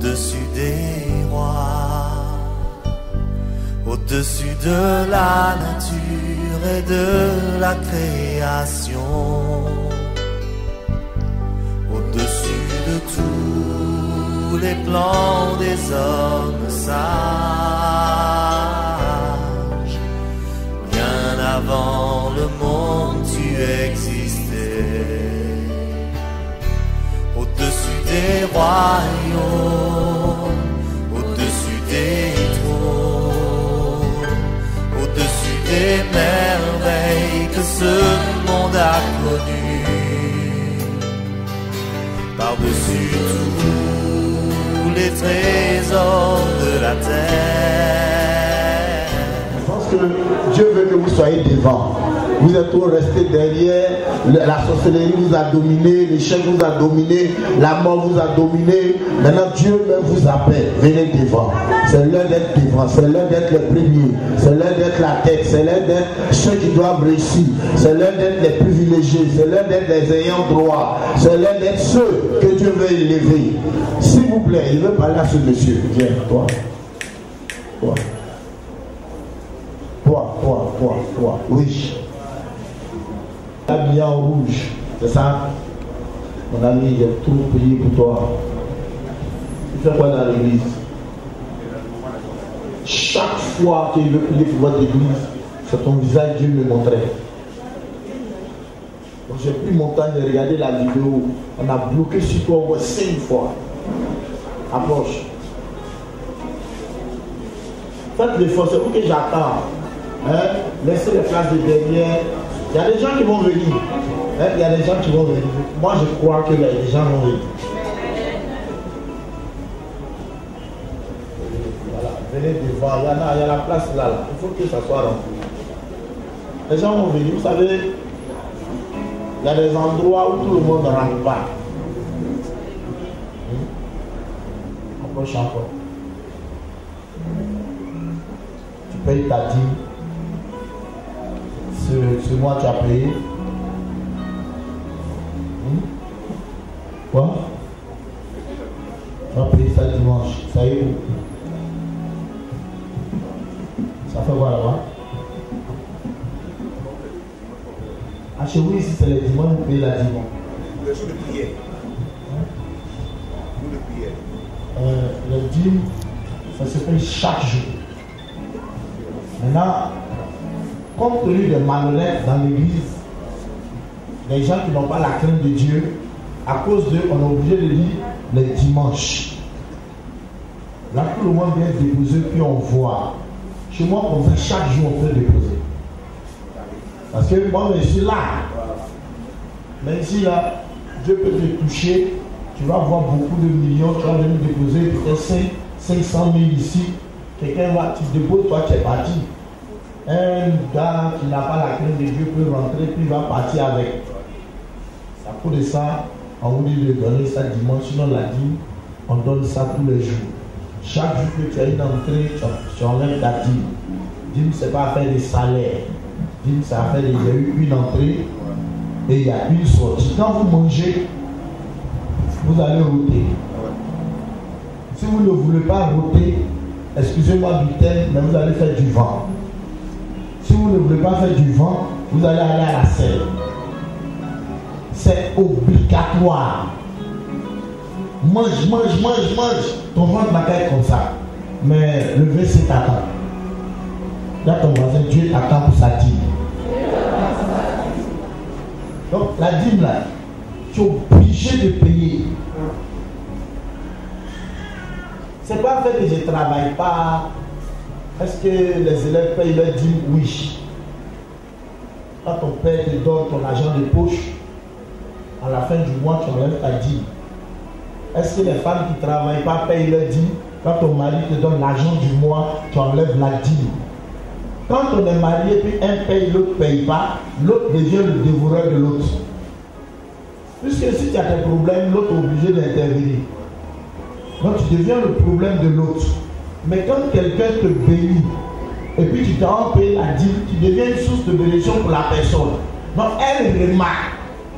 au-dessus des rois, au-dessus de la nature et de la création, au-dessus de tous les plans des hommes sages, bien avant le monde tu existais, au-dessus des royaumes, au-dessus des trônes, au-dessus des merveilles que ce monde a connues, par-dessus tous les trésors de la terre. Je pense que Dieu veut que vous soyez devant. Vous êtes tous restés derrière, la sorcellerie vous a dominé, l'échec vous a dominé, la mort vous a dominé. Maintenant Dieu même vous appelle, venez devant. C'est l'heure d'être devant, c'est l'heure d'être les premiers, c'est l'heure d'être la tête, c'est l'heure d'être ceux qui doivent réussir, c'est l'heure d'être les privilégiés, c'est l'heure d'être les ayants droit, c'est l'heure d'être ceux que Dieu veut élever. S'il vous plaît, il veut parler à ce monsieur. Viens, toi. Oui. Habillé en rouge, c'est ça? Mon ami, il a tout payé pour toi. Tu fais quoi dans l'église? Chaque fois qu'il veut prier pour votre église, c'est ton visage que Dieu me montrait. Donc j'ai pris mon temps de regarder la vidéo. On a bloqué sur toi au moins 5 fois. Approche. Faites l'effort, c'est pour que j'attends. Hein? Laissez les places de derrière. Il y a des gens qui vont venir. Hein? Il y a des gens qui vont venir. Moi, je crois que les gens vont venir. Voilà, venez devant. Il y a la place là. Il faut que ça soit rempli. Les gens vont venir. Vous savez, il y a des endroits où tout le monde ne rentre pas. Approche encore. Tu payes ta dîme. Ce mois, tu as payé. Quoi? Tu vas payer ça dimanche. Ça y est où? Ça fait quoi là-bas? Ah, chez vous, ici, c'est les dimanches, vous payez la dimanche. Le jour de prière. Le jour de prière. Le dîme, ça se paye chaque jour. Maintenant, compte tenu des malhonnêtes dans l'église, les gens qui n'ont pas la crainte de Dieu, à cause d'eux, on est obligé de lire les dimanches. Là, tout le monde vient déposer, puis on voit. Chez moi, on fait chaque jour, on peut déposer. Parce que moi, je suis là. Mais ici, là, Dieu peut te toucher, tu vas avoir beaucoup de millions, tu vas venir déposer peut-être 500 000 ici. Quelqu'un va, tu déposes, toi, tu es parti. Un gars qui n'a pas la crainte de Dieu peut rentrer, puis il va partir avec. À cause de ça, on vous dit de donner ça dimanche, sinon la dîme, on donne ça tous les jours. Chaque jour que tu as une entrée, tu enlèves ta dîme. Dîme, c'est pas affaire de salaire. Dîme, c'est affaire de, il y a eu une entrée et il y a une sortie. Quand vous mangez, vous allez rôter. Si vous ne voulez pas rôter, excusez-moi du terme, mais vous allez faire du vent. Si vous ne voulez pas faire du vent, vous allez aller à la selle. C'est obligatoire. Mange. Ton ventre va être comme ça. Mais le verset t'attend. Là, ton voisin, Dieu t'attend pour sa dîme. Donc, la dîme là, tu es obligé de payer. C'est pas fait que je ne travaille pas. Est-ce que les élèves payent leur dîme? Oui. Quand ton père te donne ton argent de poche, à la fin du mois, tu enlèves ta dîme. Est-ce que les femmes qui ne travaillent pas payent leur dîme? Quand ton mari te donne l'argent du mois, tu enlèves la dîme. Quand on est marié, puis un paye, l'autre ne paye pas, l'autre devient le dévoreur de l'autre. Puisque si tu as des problèmes, l'autre est obligé d'intervenir. Donc tu deviens le problème de l'autre. Mais quand quelqu'un te bénit, et puis tu t'en payes la dîme, tu deviens une source de bénédiction pour la personne. Donc elle remarque.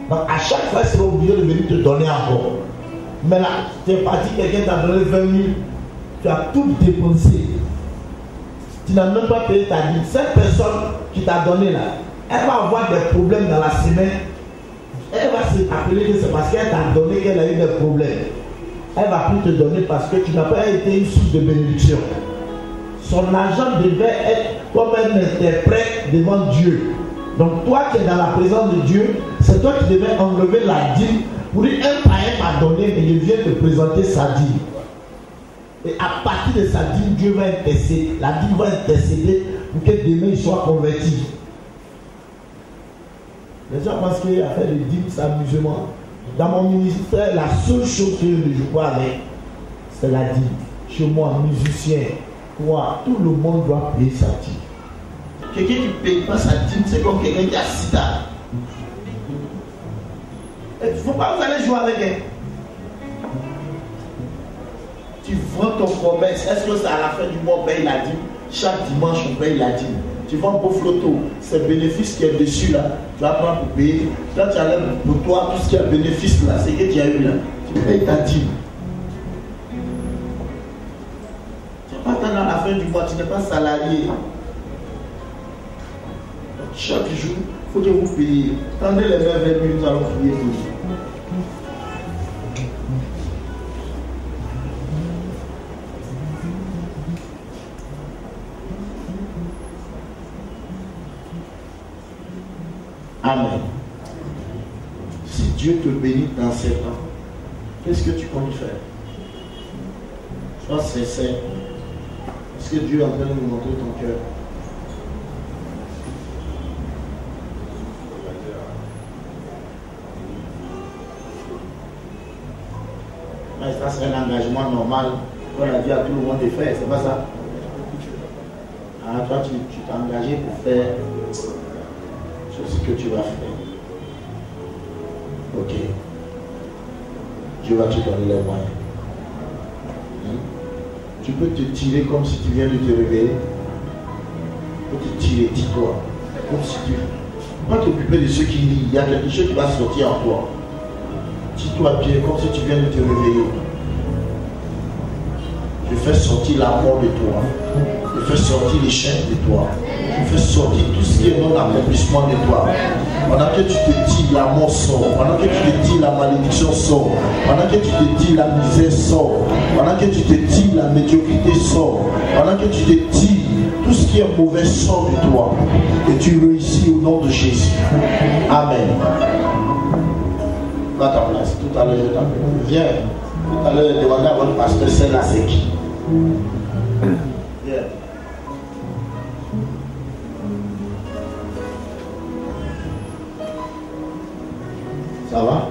Donc à chaque fois, elle sera obligée de venir te donner encore. Mais là, tu es parti, quelqu'un t'a donné 20 000, tu as tout dépensé. Tu n'as même pas payé ta dîme. Cette personne qui t'a donné là, elle va avoir des problèmes dans la semaine. Elle va se rappeler que c'est parce qu'elle t'a donné qu'elle a eu des problèmes. Elle va plus te donner parce que tu n'as pas été une source de bénédiction. Son argent devait être comme un interprète devant Dieu. Donc toi qui es dans la présence de Dieu, c'est toi qui devais enlever la dîme pour dire un païen m'a donné et il vient te présenter sa dîme. Et à partir de sa dîme, Dieu va intercéder. La dîme va intercéder pour que demain il soit converti. Les gens pensent qu'il y a fait des dîmes, c'est amusement. Dans mon ministère, la seule chose que je vois avec, c'est la dîme. Chez moi, musicien, moi, tout le monde doit payer sa dîme. Quelqu'un qui ne paye pas sa dîme, c'est comme quelqu'un qui a sida. Il ne faut pas vous aller jouer avec elle. Tu vends ton commerce. Est-ce que c'est à la fin du mois on paye la dîme? Chaque dimanche on paye la dîme. Tu vends beau flotto, c'est bénéfice qui est dessus là. Tu vas prendre pour payer. Quand tu enlèves pour toi tout ce qui est bénéfice là, c'est que tu as eu là. Tu payes ta dîme. Tu n'es pas attendre à la fin du mois, tu n'es pas salarié. Donc, chaque jour, il faut que vous payiez. Tendez les mains vers lui, nous allons prier pour vous. Amen. Si Dieu te bénit dans ces temps, qu'est-ce que tu comptes faire? Sois sincère. Est-ce que Dieu est en train de nous montrer ton cœur? Mais ça c'est un engagement normal qu'on a dit à tout le monde de faire, c'est pas ça? Ah, toi tu t'es engagé pour faire ce que tu vas faire. Ok. Dieu va te donner les moyens. Tu peux te tirer comme si tu viens de te réveiller. Tu peux te tirer, dis-toi. Comme si tu... Ne pas t'occuper de ceux qui lient. Il y a quelque chose qui va sortir en toi. Dis-toi bien comme si tu viens de te réveiller. Je fais sortir la mort de toi. Je fais sortir les chaînes de toi. Je fais sortir tout ce qui est non-accomplissement de toi. Pendant que tu te dis la mort sort, pendant que tu te dis la malédiction sort, pendant que tu te dis la misère sort, pendant que tu te dis la médiocrité sort, pendant que tu te dis tout ce qui est mauvais sort de toi, et tu réussis au nom de Jésus. Amen. Va à ta place. Tout à l'heure, je t'appelle. Viens. Tout à l'heure, demandez à votre pasteur, c'est là, c'est qui? Viens. Ça va?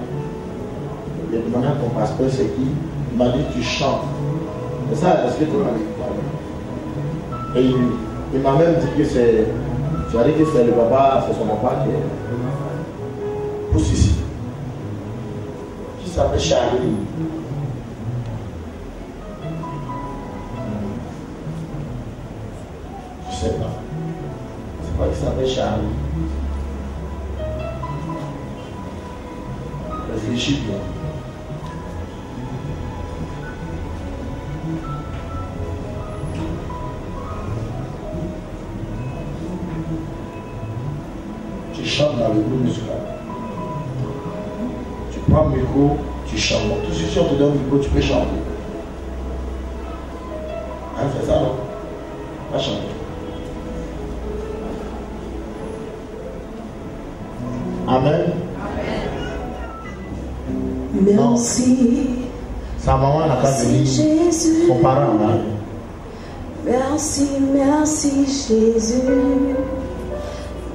J'ai demandé à ton pasteur c'est qui? Il m'a dit tu chantes. Et ça, est-ce que tu m'as dit? Et il m'a même dit que c'est. Tu as dit que c'est le papa, c'est son papa qui est. Pousse ici. Qui s'appelle Charlie. Je sais pas. C'est pas qu'il s'appelle Charlie. Réfléchis bien. Tu chantes dans le groupe musical. Tu prends le micro, tu chantes. Tout ce que on te donne le micro, tu peux chanter. Hein, c'est ça, non? Va chanter. Amen. Merci. Sa maman n'a pas venu. Son parent là. Merci, merci Jésus.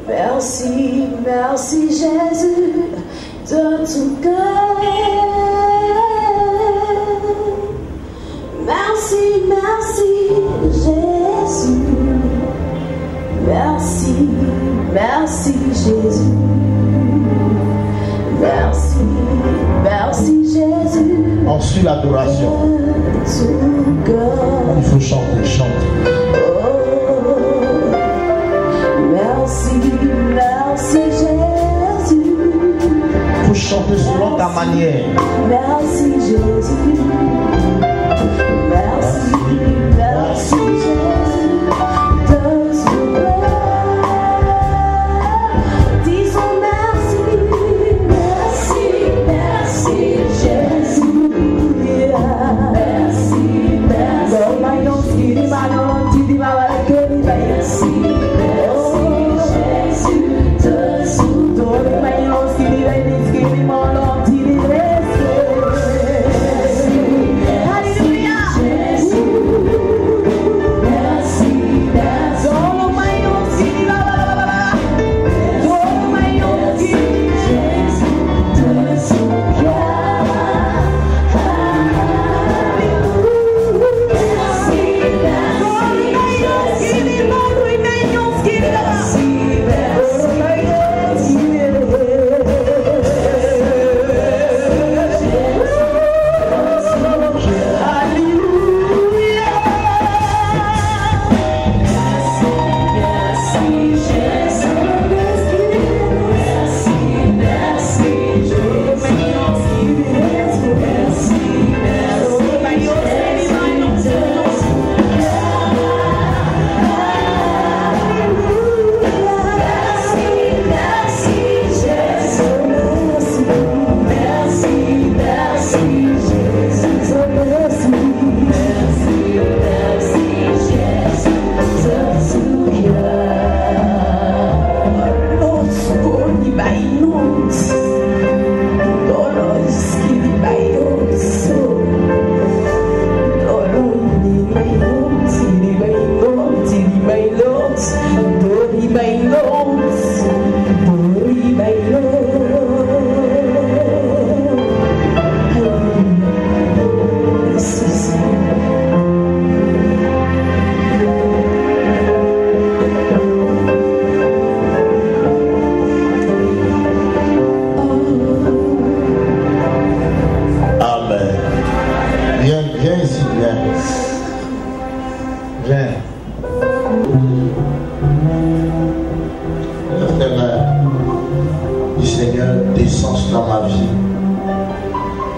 Merci, merci Jésus de tout cœur. Merci, merci Jésus. Merci, merci Jésus. Merci, merci Jésus. On suit l'adoration. Il faut chanter, chanter. Oh, merci, merci Jésus. Il faut chanter selon ta manière. Merci Jésus. Merci, merci Jésus de ce disons merci, merci, merci Jésus. Merci, merci.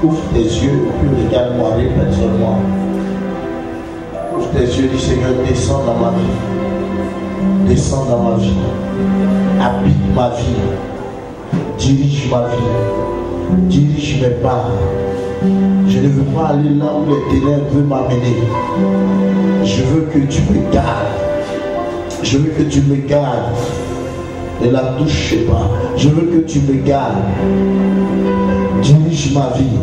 Ouvre tes yeux et puis regarde-moi, répète seulement. Ouvre tes yeux, dis Seigneur, descends dans ma vie. Descends dans ma vie. Habite ma vie. Dirige ma vie. Dirige mes pas. Je ne veux pas aller là où les ténèbres veulent m'amener. Je veux que tu me gardes. Je veux que tu me gardes. Ne la touche pas. Je veux que tu me gardes. Dirige ma vie.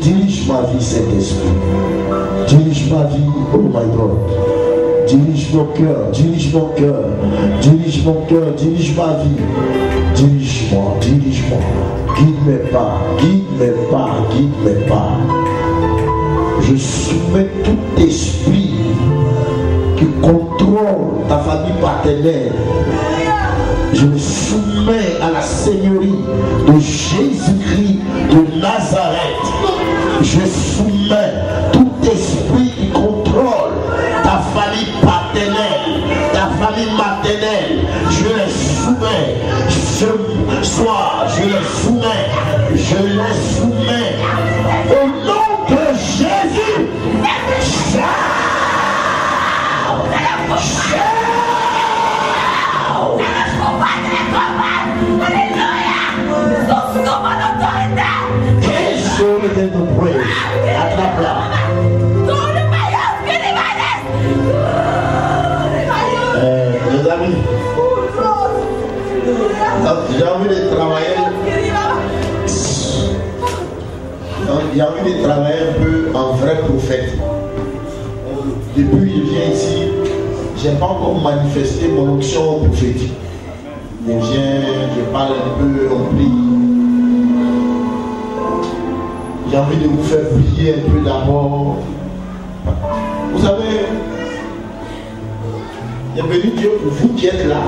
Dirige ma vie, Saint-Esprit. Dirige ma vie, oh my God. Dirige mon cœur, dirige mon cœur. Dirige mon cœur, dirige ma vie. Dirige-moi, dirige-moi. Guide mes pas, guide mes pas, guide mes pas. Je soumets tout esprit qui contrôle ta famille paternelle. Je me soumets à la Seigneurie de Jésus-Christ de Nazareth. Je soumets tout esprit qui contrôle ta famille paternelle, ta famille maternelle. Je les soumets. Ce soir, je les soumets. Je les soumets. Au nom de Jésus. Les amis, j'ai envie de travailler. J'ai envie de travailler un peu en vrai prophète. Depuis que je viens ici, je n'ai pas encore manifesté mon onction prophétique. Je viens, je parle un peu, on prie. J'ai envie de vous faire prier un peu d'abord. Vous savez, il est venu Dieu pour vous qui êtes là.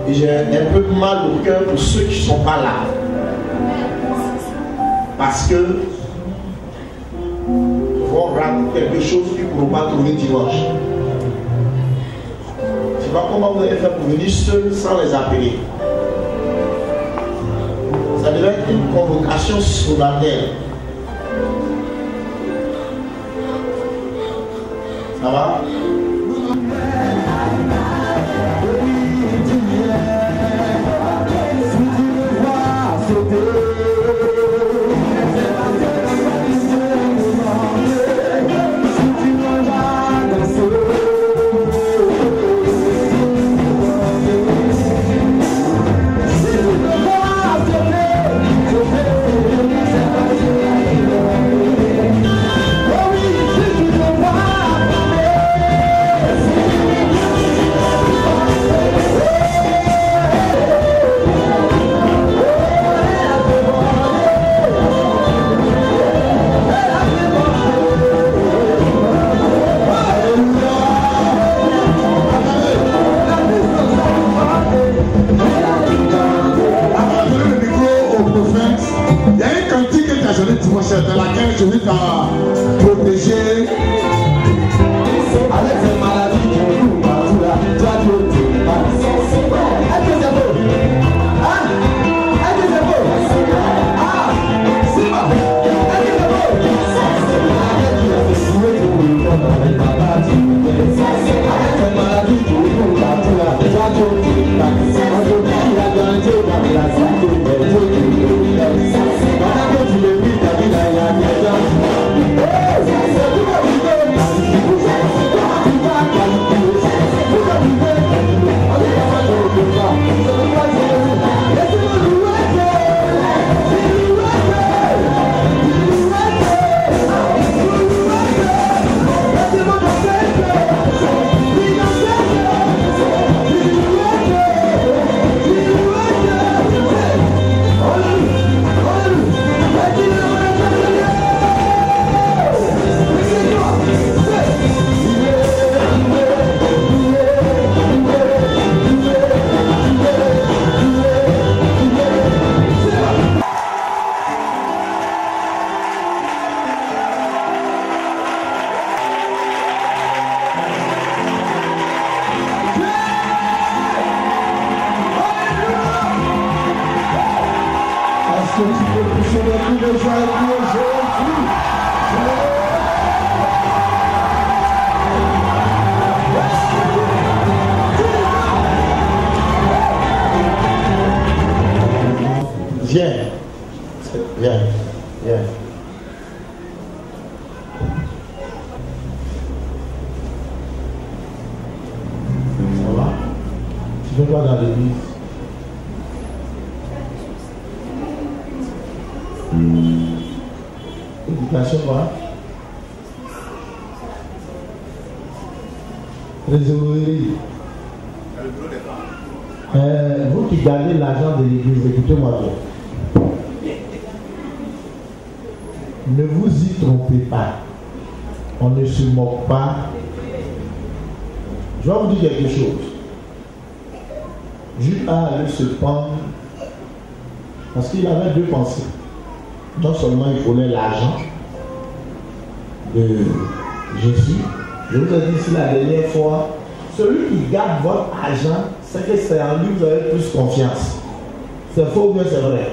Et j'ai un peu mal au cœur pour ceux qui ne sont pas là. Parce que ils vont rater quelque chose qu'ils ne pourront pas trouver dimanche. Je ne sais pas comment vous allez faire pour venir seuls sans les appeler. Ça devait être une convocation solennelle. Ça va? Dans laquelle je vais protéger avec ces maladies qui ont partout là. Toi, tu es est-ce que c'est beau? Hein? Est-ce que c'est beau? Ah! C'est pas beau! Est-ce que c'est beau? Avec ces maladies qui ont partout là. Toi, tu Viens. Ça va? Tu veux pas dans l'église? Éducation quoi? Trésorerie. Vous qui gardez l'argent de l'église, écoutez-moi bien. Ne vous y trompez pas. On ne se moque pas. Je vais vous dire quelque chose. Judas allait se prendre parce qu'il avait deux pensées. Non seulement il voulait l'argent de Jésus, je vous ai dit ici la dernière fois, celui qui garde votre argent, c'est que c'est en lui que vous avez plus confiance. C'est faux ou bien c'est vrai?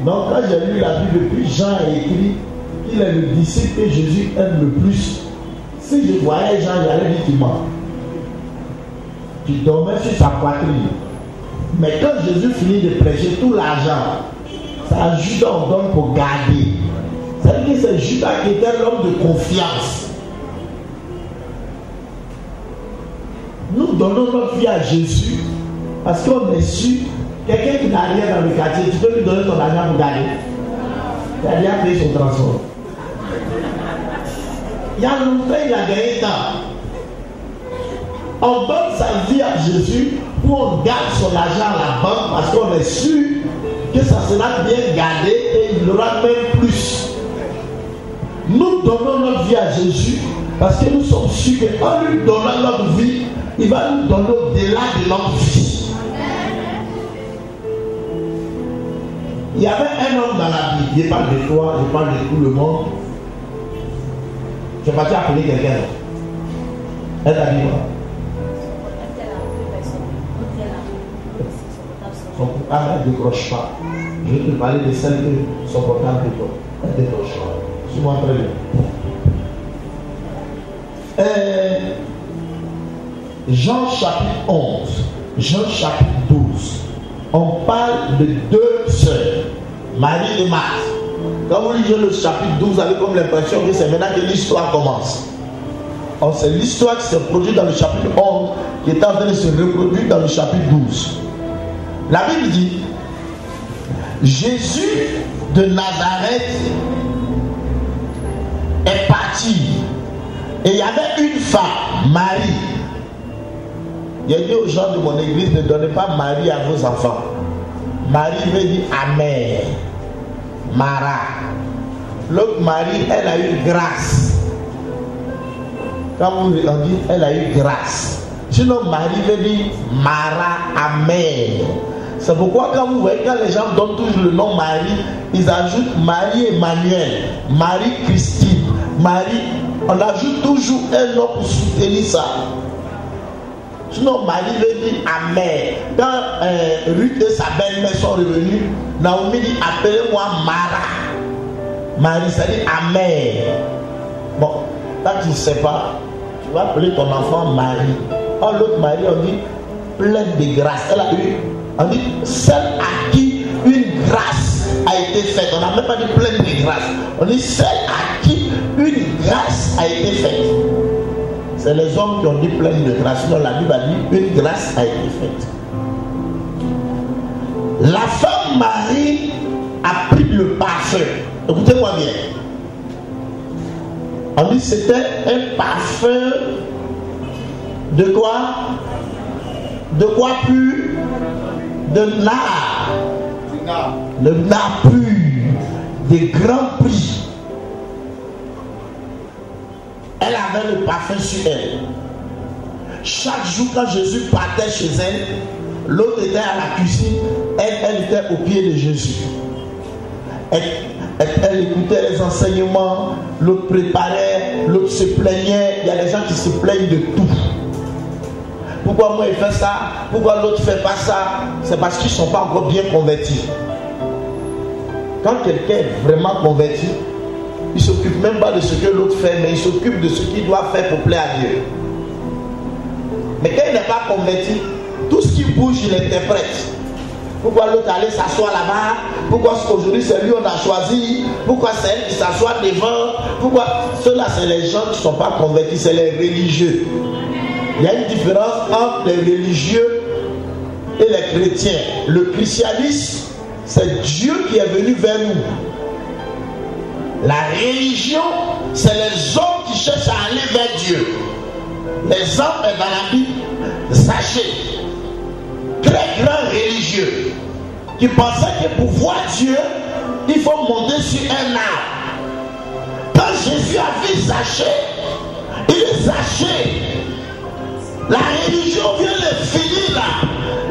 Donc quand j'ai lu la Bible, puis Jean a écrit qu'il est le disciple que Jésus aime le plus. Si je voyais Jean, j'allais dire qu'il ment. Tu dormais sur sa poitrine. Mais quand Jésus finit de prêcher tout l'argent, c'est à Judas on donne pour garder. C'est-à-dire que c'est Judas qui était l'homme de confiance. Nous donnons notre vie à Jésus parce qu'on est sûr. Quelqu'un qui n'a rien dans le quartier, tu peux lui donner ton argent pour garder. Il a rien payé son transport. Il y a longtemps, il a gagné temps. On donne sa vie à Jésus pour on garde son argent à la banque parce qu'on est sûr que ça sera bien gardé et il aura même plus. Nous donnons notre vie à Jésus parce que nous sommes sûrs qu'en lui donnant notre vie, il va nous donner au-delà de notre vie. Il y avait un homme dans la Bible, je parle de toi, je parle de tout le monde. Je vais partir appeler quelqu'un. Elle t'a dit quoi? Son coupable ne décroche pas. Je vais te parler de celles qui sont importantes pour toi. De ton choix. Suis-moi très bien. Jean chapitre 11, Jean chapitre 12. On parle de deux sœurs, Marie et Marthe. Quand vous lisez le chapitre 12, vous avez comme l'impression que c'est maintenant que l'histoire commence. Or, c'est l'histoire qui s'est produite dans le chapitre 11 qui est en train de se reproduire dans le chapitre 12. La Bible dit, Jésus de Nazareth est parti. Et il y avait une femme, Marie. Il a dit aux gens de mon église, ne donnez pas Marie à vos enfants. Marie veut dire amère, Mara. L'autre Marie, elle a eu grâce. Quand on dit, elle a eu grâce. Sinon, Marie veut dire Mara, amère. C'est pourquoi quand vous voyez, quand les gens donnent toujours le nom Marie, ils ajoutent Marie-Emmanuel, Marie-Christine, Marie. On ajoute toujours un nom pour soutenir ça. Sinon, Marie veut dire amère. Quand Ruth et sa belle-mère sont revenus, Naomi dit appelez-moi Mara. Marie, ça dit amère. Bon, quand tu ne sais pas, tu vas appeler ton enfant Marie. Or, l'autre Marie, on dit pleine de grâce. Elle a eu, on dit celle à qui une grâce a été faite. On n'a même pas dit pleine de grâce. On dit celle à qui une grâce a été faite. C'est les hommes qui ont dit pleine de grâce. Sinon, la Bible a dit une grâce a été faite. La femme Marie a pris le parfum. Écoutez-moi bien. On dit c'était un parfum de quoi? De quoi pur? De nard. De nard pur. De grand prix. Elle avait le parfum sur elle. Chaque jour quand Jésus partait chez elle, l'autre était à la cuisine, elle était au pied de Jésus. Elle écoutait les enseignements, l'autre préparait, l'autre se plaignait. Il y a des gens qui se plaignent de tout. Pourquoi moi il fait ça? Pourquoi l'autre ne fait pas ça? C'est parce qu'ils ne sont pas encore bien convertis. Quand quelqu'un est vraiment converti, il ne s'occupe même pas de ce que l'autre fait, mais il s'occupe de ce qu'il doit faire pour plaire à Dieu. Mais quand il n'est pas converti, tout ce qui bouge, il interprète. Pourquoi l'autre allait s'asseoir là-bas? Pourquoi aujourd'hui c'est lui on a choisi? Pourquoi c'est elle qui s'assoit devant? Pourquoi? Ceux-là, c'est les gens qui ne sont pas convertis, c'est les religieux. Il y a une différence entre les religieux et les chrétiens. Le christianisme, c'est Dieu qui est venu vers nous. La religion, c'est les hommes qui cherchent à aller vers Dieu. L'exemple est dans la Bible. Zachée, très grand religieux, qui pensait que pour voir Dieu, il faut monter sur un arbre. Quand Jésus a vu Zachée, il est Zachée. La religion vient de finir là.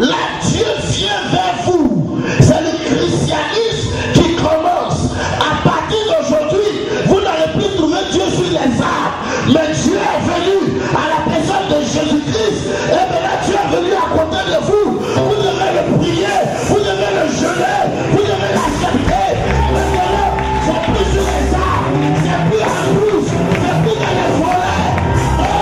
Là, Dieu vient vers vous. C'est le christianisme qui commence. À partir d'aujourd'hui, vous n'allez plus trouver Dieu sur les arbres. Mais Dieu est venu à la personne de Jésus-Christ. Et maintenant, Dieu est venu à côté de vous. Vous devez le prier. Vous devez le jeûner. Vous devez l'accepter. Maintenant, c'est plus sur les arbres. C'est plus en plus. C'est plus dans les forêts. Oh,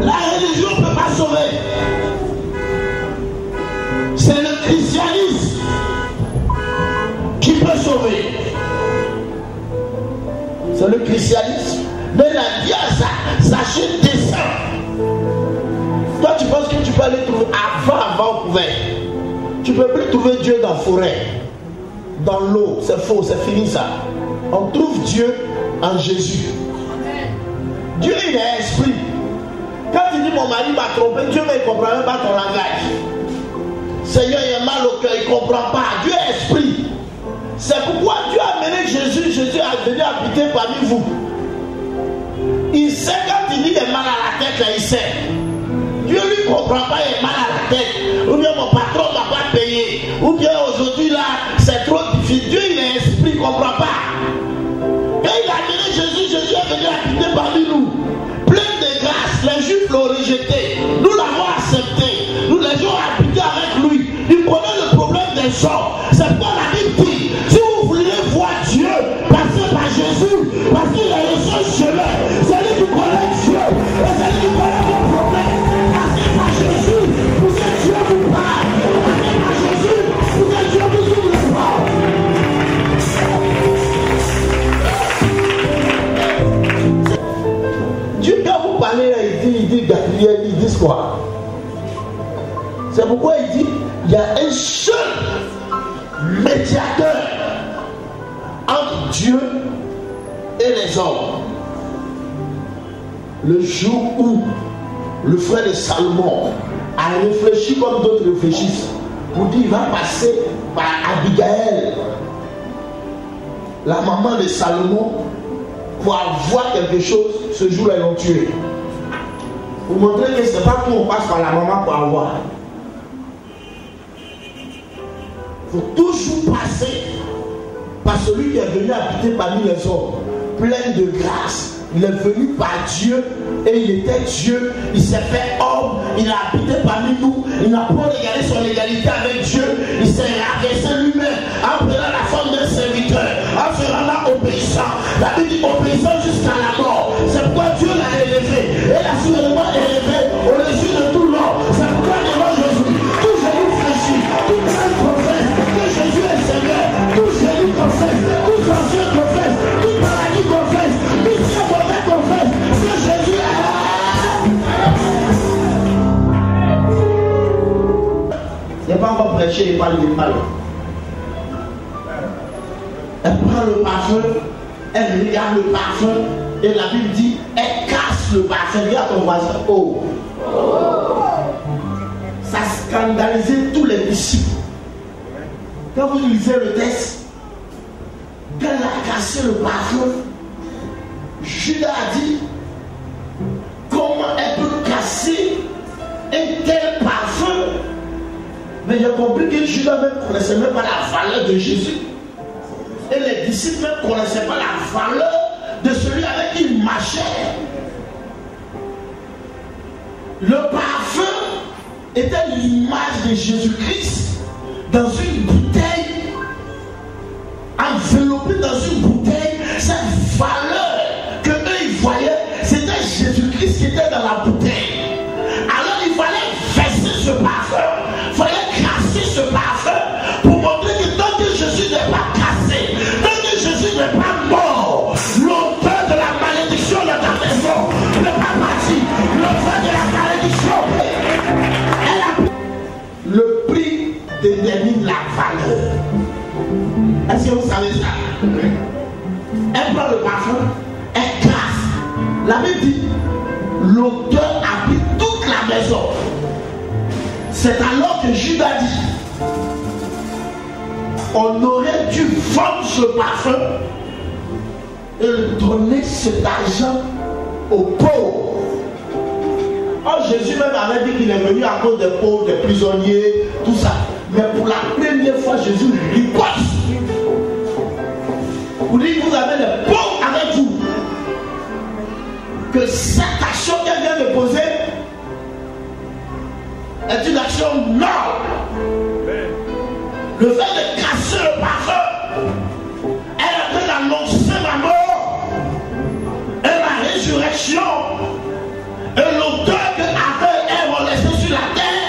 la religion. C'est le christianisme qui peut sauver. C'est le christianisme. Mais la vie à Zachée descend. Toi tu penses que tu peux aller trouver avant on pouvait. Tu ne peux plus trouver Dieu dans la forêt, dans l'eau. C'est faux, c'est fini ça. On trouve Dieu en Jésus. Dieu il est esprit. Quand tu dis mon mari m'a trompé, Dieu ne comprend même pas ton langage. Seigneur, il a mal au cœur, il ne comprend pas. Dieu est esprit. C'est pourquoi Dieu a amené Jésus. Jésus a venu habiter parmi vous. Il sait quand il dit qu'il a mal à la tête, là, il sait. Dieu lui ne comprend pas, il a mal à la tête. Ou bien mon patron ne m'a pas payé. Ou bien aujourd'hui là, c'est trop difficile. Dieu il est esprit, il ne comprend pas. Quand il a amené Jésus, Jésus est venu habiter parmi nous. Plein de grâce. maison. C'est pourquoi la Bible dit, si vous voulez voir Dieu, passez par Jésus, parce qu'il est le seul chemin. C'est lui qui connaît Dieu, et c'est lui qui connaît vos problèmes. Passez par Jésus, pour que Dieu vous parle. Passez par Jésus, pour que Dieu vous ouvre les portes. Dieu, quand vous parlez, il dit Gabriel, il dit quoi? C'est pourquoi il dit, il y a un seul médiateur entre Dieu et les hommes. Le jour où le frère de Salomon a réfléchi comme d'autres réfléchissent, pour dire, il va passer par Abigail, la maman de Salomon, pour avoir quelque chose, ce jour-là, ils l'ont tué. Pour montrer que ce n'est pas tout, on passe par la maman pour avoir. Il faut toujours passer par celui qui est venu habiter parmi les hommes, plein de grâce. Il est venu par Dieu et il était Dieu. Il s'est fait homme, il a habité parmi nous. Il n'a pas regardé son égalité avec Dieu. Il s'est rabaissé lui-même en prenant la forme d'un serviteur, en se rendant obéissant. La Bible dit obéissant jusqu'à la mort. C'est pourquoi Dieu l'a élevé et l'a soudainement élevé au-dessus de tout l'homme. C'est pourquoi devant Jésus, tout genou fléchit, tout crâne confesse que Jésus est Seigneur. Tout genou confesse, tout ancien confesse, tout paradis confesse, tout très mauvais confesse que Jésus est. Il n'est pas encore prêché, il parle du mal. Elle prend le parfum, elle regarde le parfum, et la Bible dit, elle casse le parfum. Regarde ton voisin. Oh. Ça scandalisait tous les disciples. Quand vous lisez le texte, quand elle a cassé le parfum, Judas a dit, comment elle peut casser un tel parfum? Mais il a compris que Judas ne connaissait même pas la valeur de Jésus. Et les disciples ne connaissaient pas la valeur de celui avec qui il marchait. Le parfum était l'image de Jésus-Christ dans une bouteille, enveloppé dans une bouteille. Cette valeur que eux ils voyaient, c'était Jésus-Christ qui était dans la bouteille. Alors il fallait verser ce parfum, il fallait casser ce parfum pour montrer que tant que Jésus n'est pas cassé, tant que Jésus n'est pas mort, l'auteur de la malédiction de ta maison n'est pas parti. L'auteur de la malédiction, le prix détermine la valeur. Est-ce que vous savez ça? Elle prend le parfum, elle casse. La Bible dit, l'auteur habite toute la maison. C'est alors que Judas dit, on aurait dû vendre ce parfum et donner cet argent aux pauvres. Oh, Jésus même avait dit qu'il est venu à cause des pauvres, des prisonniers, tout ça. Mais pour la première fois, Jésus riposte. Vous dites que vous avez les pauvres avec vous. Que cette action qu'elle vient de poser est une action noble. Le fait de casser le parfum, elle est en train d'annoncer ma mort et ma résurrection. Et l'auteur que Adam et Ève ont laissé sur la terre,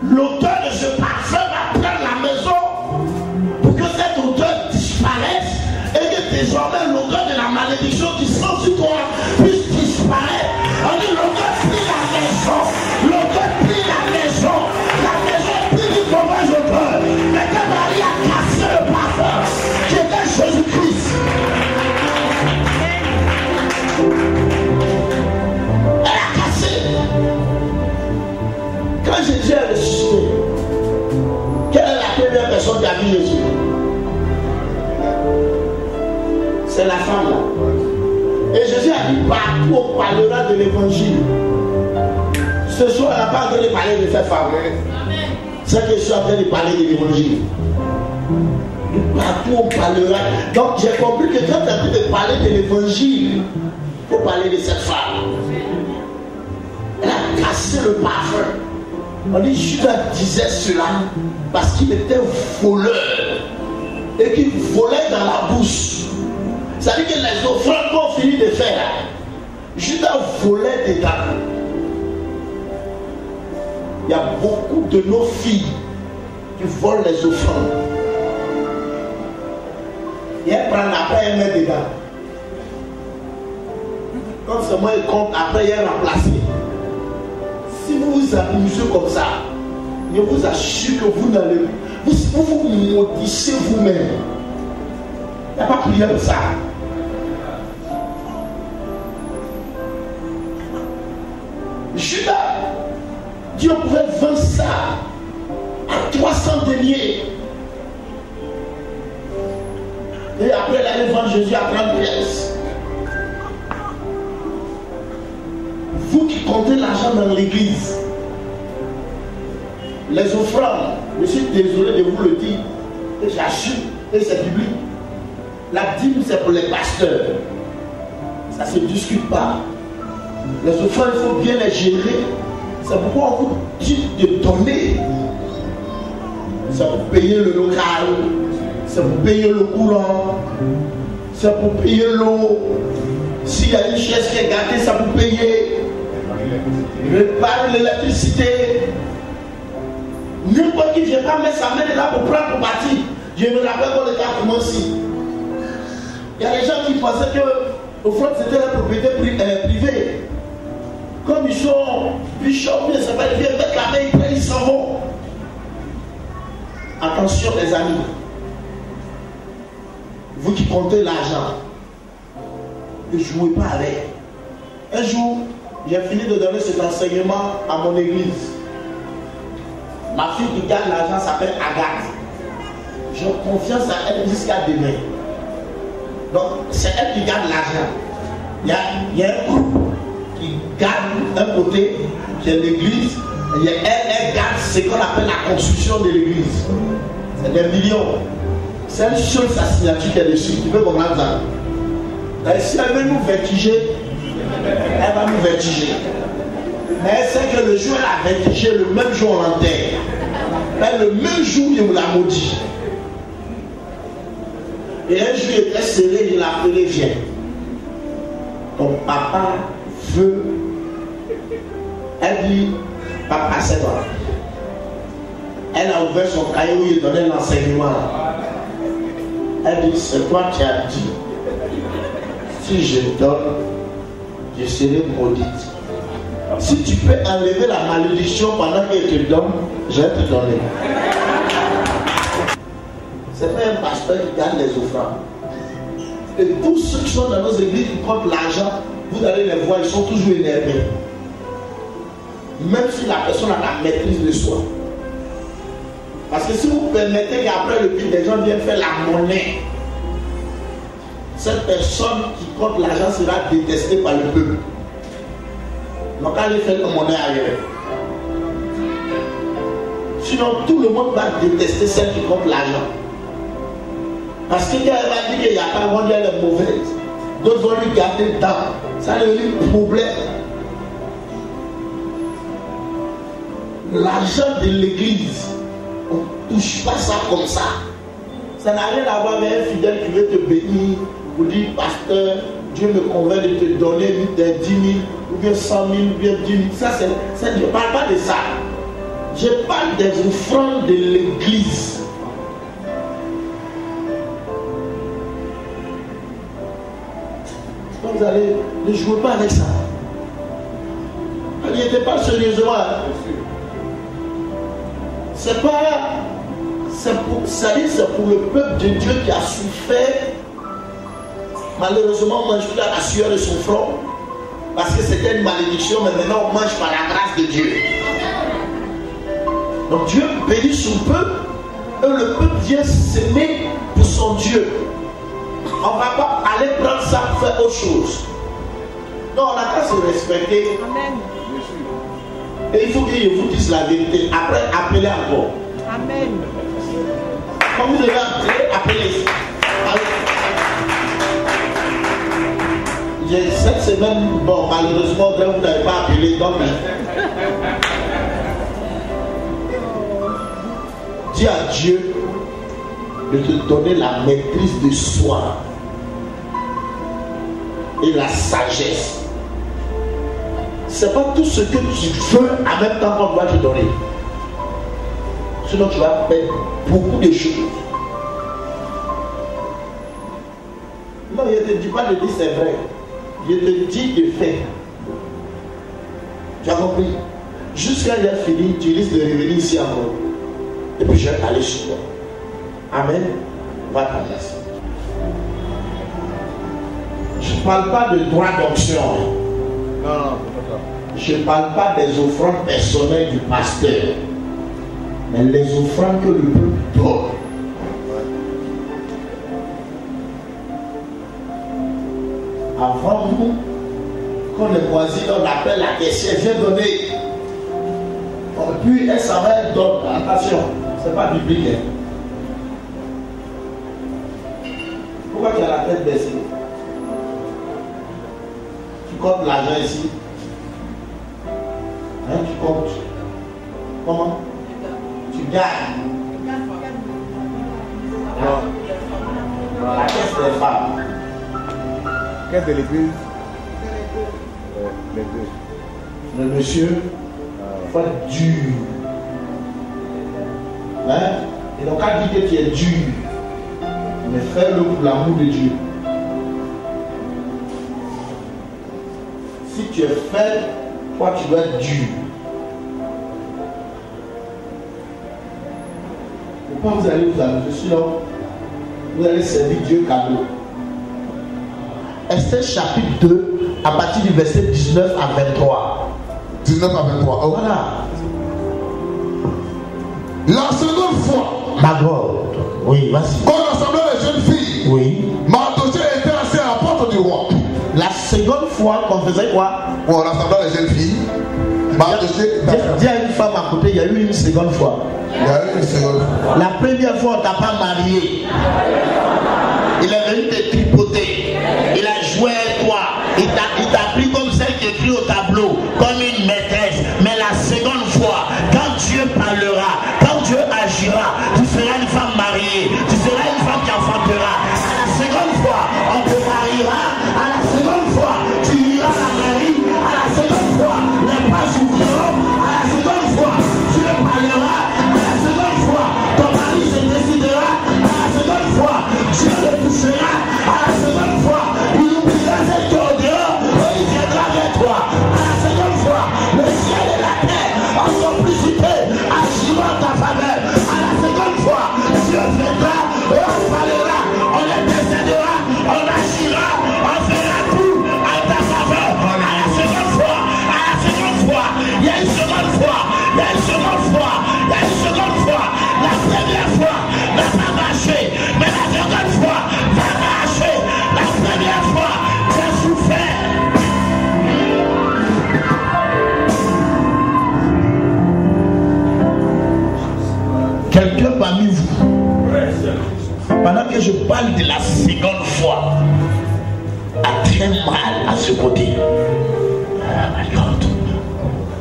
l'auteur de ce parfum va prendre la maison pour que cet auteur disparaisse et que désormais l'auteur de la malédiction qui sent sur toi puisse disparaître. On dit l'auteur prie la maison, l'auteur prie la maison prie du mauvais auteur. Mais quand Marie a cassé le parfum, qui était Jésus-Christ, quand Jésus est ressuscité, quelle est la première personne qui a vu Jésus? C'est la femme là. Et Jésus a dit, partout on parlera de l'évangile. Ce soir, on n'a pas en train de parler de cette femme. C'est que je suis en train de parler de l'évangile. Partout on parlera. Donc j'ai compris que quand tu as envie de parler de l'évangile, il faut parler de cette femme. Elle a cassé le parfum. On dit Judas disait cela parce qu'il était voleur et qu'il volait dans la bourse. Ça veut dire que les offrandes qu'on finit de faire, Judas volait dedans. Il y a beaucoup de nos filles qui volent les offrandes. Et elles prennent après, elles mettent dedans. Quand seulement elles comptent, après, elles remplacent. Si vous vous amusez comme ça, je vous assure que vous n'allez vous maudissez vous-même. Il n'y a pas prière de ça. Judas, Dieu pouvait vendre ça à 300 deniers. Et après, il allait vendre Jésus à 30 pièces. Vous qui comptez l'argent dans l'église, les offrandes, je suis désolé de vous le dire, et j'assume, et c'est biblique. La dîme, c'est pour les pasteurs. Ça ne se discute pas. Les offrandes, il faut bien les gérer. C'est pourquoi on vous dit de donner. C'est pour payer le local, c'est pour payer le courant, c'est pour payer l'eau. S'il y a une chaise qui est gâtée, c'est pour payer. Réparer l'électricité. N'importe qui vient pas mettre sa main là pour prendre pour bâtir. Je me rappelle quand l'État a commencé. Il y a des gens qui pensaient que l'offrande c'était la propriété privée. Comme ils sont bishops, ils viennent mettre la main, ils prennent, ils s'en vont. Attention les amis. Vous qui comptez l'argent, ne jouez pas avec. Un jour, j'ai fini de donner cet enseignement à mon église. Ma fille qui garde l'argent s'appelle Agathe. J'ai confiance à elle jusqu'à demain. Donc, c'est elle qui garde l'argent. Il y a un groupe qui garde un côté, qui est l'église. Elle garde ce qu'on appelle la construction de l'église. C'est des millions. C'est une seule sa signature qui est dessus. Tu peux comprendre ça? Et si elle veut nous vertiger, elle va nous vertiger. Mais elle sait que le jour elle a vertigé, le même jour on l'enterre. Mais le même jour, il vous l'a maudit. Et un jour, il était serré, il l'a appelé, viens. Ton papa veut. Elle dit, papa, c'est toi. Elle a ouvert son cahier où il donnait l'enseignement. Elle dit, c'est toi qui as dit, si je donne, je serai maudite. Si tu peux enlever la malédiction pendant qu'elle te donne, je vais te donner. C'est pas un pasteur qui garde les offrandes. Et tous ceux qui sont dans nos églises qui comptent l'argent, vous allez les voir, ils sont toujours énervés. Même si la personne a la maîtrise de soi. Parce que si vous permettez qu'après le culte, des gens viennent faire la monnaie, cette personne qui compte l'argent sera détestée par le peuple. Donc allez faire la monnaie ailleurs. Sinon tout le monde va détester celle qui compte l'argent. Parce qu'elle va dire qu'il n'y a pas vendu, elle est mauvaise. D'autres vont lui garder dedans. Ça devient un problème. L'argent de l'église, on ne touche pas ça comme ça. Ça n'a rien à voir avec un fidèle qui veut te bénir ou dire, pasteur, Dieu me convainc de te donner des 10 000 ou bien 100 000 ou bien 10 000. Ça, je ne parle pas de ça. Je parle des offrandes de l'église. Vous allez ne jouez pas avec ça. N'y était pas sérieusement. C'est pas. C'est pour le peuple de Dieu qui a souffert. Malheureusement, on mange plus à la sueur de son front. Parce que c'était une malédiction, mais maintenant on mange par la grâce de Dieu. Donc Dieu bénit son peuple et le peuple vient s'aimer pour son Dieu. On ne va pas aller prendre ça pour faire autre chose. Non, on a qu'à se respecter. Amen. Et il faut que je vous dise la vérité. Après, appelez encore. Amen. Quand vous devez appeler, appelez. Cette semaine, bon, malheureusement, vous n'avez pas appelé. Donc, dis à Dieu de te donner la maîtrise de soi et la sagesse. C'est pas tout ce que tu veux en même temps qu'on doit te donner. Sinon tu vas perdre beaucoup de choses. Non, je ne te dis pas de dire c'est vrai. Je te dis de faire. Tu as compris? Jusqu'à il a fini, tu risques de revenir ici encore. Et puis je vais aller chez toi. Amen. Va ta place. Je ne parle pas de droit d'option. Non. Je ne parle pas des offrandes personnelles du pasteur. Mais les offrandes que le peuple donne. Avant nous, quand le voisin on appelle la caissière, viens donner. Puis elle s'en va, elle donne. Attention, ce n'est pas biblique. Hein. Pourquoi tu as la tête baissée? Tu comptes l'argent ici. Hein, tu comptes. Comment? Tu gagnes. Non. La caisse des femmes. Caisse de l'église. Les deux. Le monsieur, il faut être dur. Hein? Et donc, quand dit que tu es dur, mais fais-le pour l'amour de Dieu. Si tu es faible, toi tu dois être dur. Pourquoi vous allez vous amuser? Sinon, vous allez servir Dieu cadeau. Esther chapitre 2, à partir du verset 19 à 23. 19 à 23. Oh. Voilà. La seconde fois, Ma God. Oui, vas-y. quand l'assemblée des jeunes filles, Oui. Mardochée était assis à la porte du roi. La seconde fois qu'on faisait quoi? Bon, l'assemblée des jeunes filles, Mardochée était assis. Dis à une femme à côté, il y a eu une seconde fois. Il y a eu une seconde fois. La première fois, on ne t'a pas marié. Il est venu te tripoter. Il a joué avec toi. Il t'a pris comme celle qui écrit au tableau, comme une maîtresse. Mais la seconde fois, quand Dieu parlera, quand Dieu agira, tu seras une femme mariée. Tu seras une femme qui enfantera. À la seconde fois, on te mariera. À la seconde fois, tu iras à la mairie. À la seconde fois, les pas s'ouvriront. À la seconde fois, Dieu parlera. À la seconde fois, ton mari se décidera. À la seconde fois, Dieu le touchera. À la seconde fois, il oubliera cette qui est au dehors et il viendra vers toi. À la seconde fois, le ciel et la terre en complicité agiront en ta faveur. À la seconde fois, Dieu viendra et on parlera, on intercédera, on agira, on fera tout en ta faveur. À la seconde fois, il y a une seconde fois, il y a une seconde fois, il y a une seconde fois. La première fois n'a pas marché, mais la seconde fois va marcher. La première fois, tu as souffert. Quelqu'un parmi vous, pendant que je parle de la seconde fois, a très mal à ce côté. Oh my God.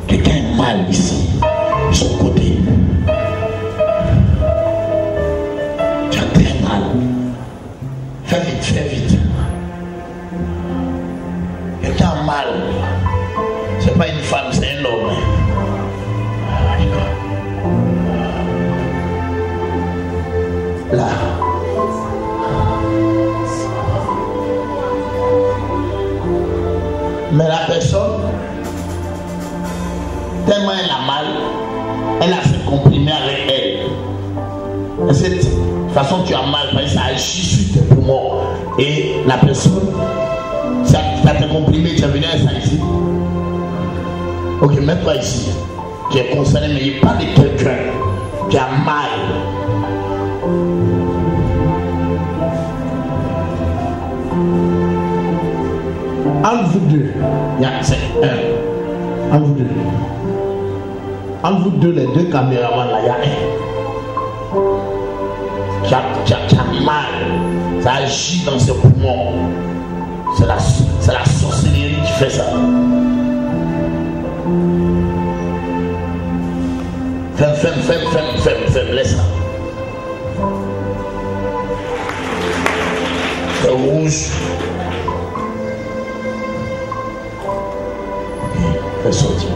Quelqu'un est mal ici, de son côté. Tu as très mal. Fais vite, fais vite. Quelqu'un a mal. C'est pas une femme, c'est un homme. Oh my God. Là. Mais la personne, tellement elle a mal, elle a fait comprimer avec elle. De cette façon, tu as mal, parce que ça agit sur tes poumons. Et la personne, ça t'a comprimé, tu es venu avec ça ici. Ok, mets-toi ici. Tu es concerné, mais il parle de quelqu'un qui a mal. Entre vous deux, c'est un. Entre vous deux. Entre vous deux, les deux caméramans là, il y a un. Tu as mal. Ça agit dans ses poumons. C'est la sorcellerie qui fait ça. Fais, laisse ça. C'est rouge. Ok, fais sortir.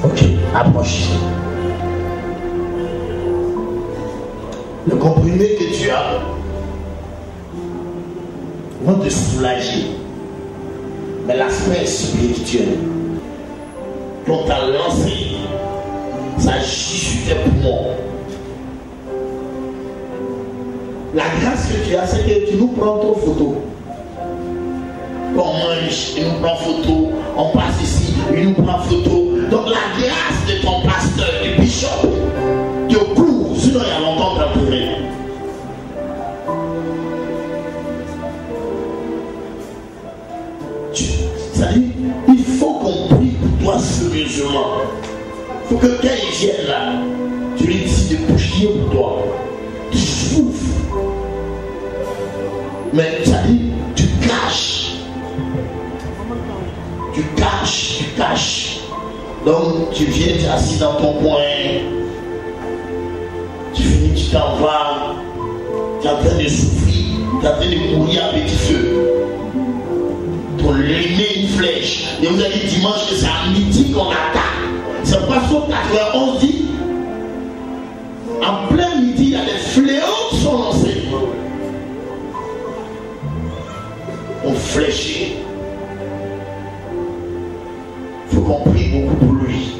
Ok, approche. Le comprimé que tu as va te soulager. Mais l'aspect spirituel qu'on t'a lancé, ça agit sur tes poumons. La grâce que tu as, c'est que tu nous prends trop photo. On mange, il nous prend photo, on passe ici, il nous prend photo. Donc la grâce de ton pasteur, du bishop, te couvre, sinon il y a longtemps qu'on t'a trouvé. C'est-à-dire, il faut qu'on prie pour toi sérieusement. Il faut que quand il vienne là, tu lui dis de prier pour toi. Tu souffres. Mais c'est-à-dire, tu caches. Tu caches, tu caches. Donc tu viens, tu es assis dans ton coin. Tu finis, tu t'en vas. Tu es en train de souffrir. Tu es en train de mourir à petit feu. Pour lui une flèche. Et vous avez dit dimanche que c'est à midi qu'on attaque. C'est pas sur 91 dit. En plein midi, il y a des fléaux qui sont lancés. On fléchit. Il faut qu'on prie beaucoup pour lui.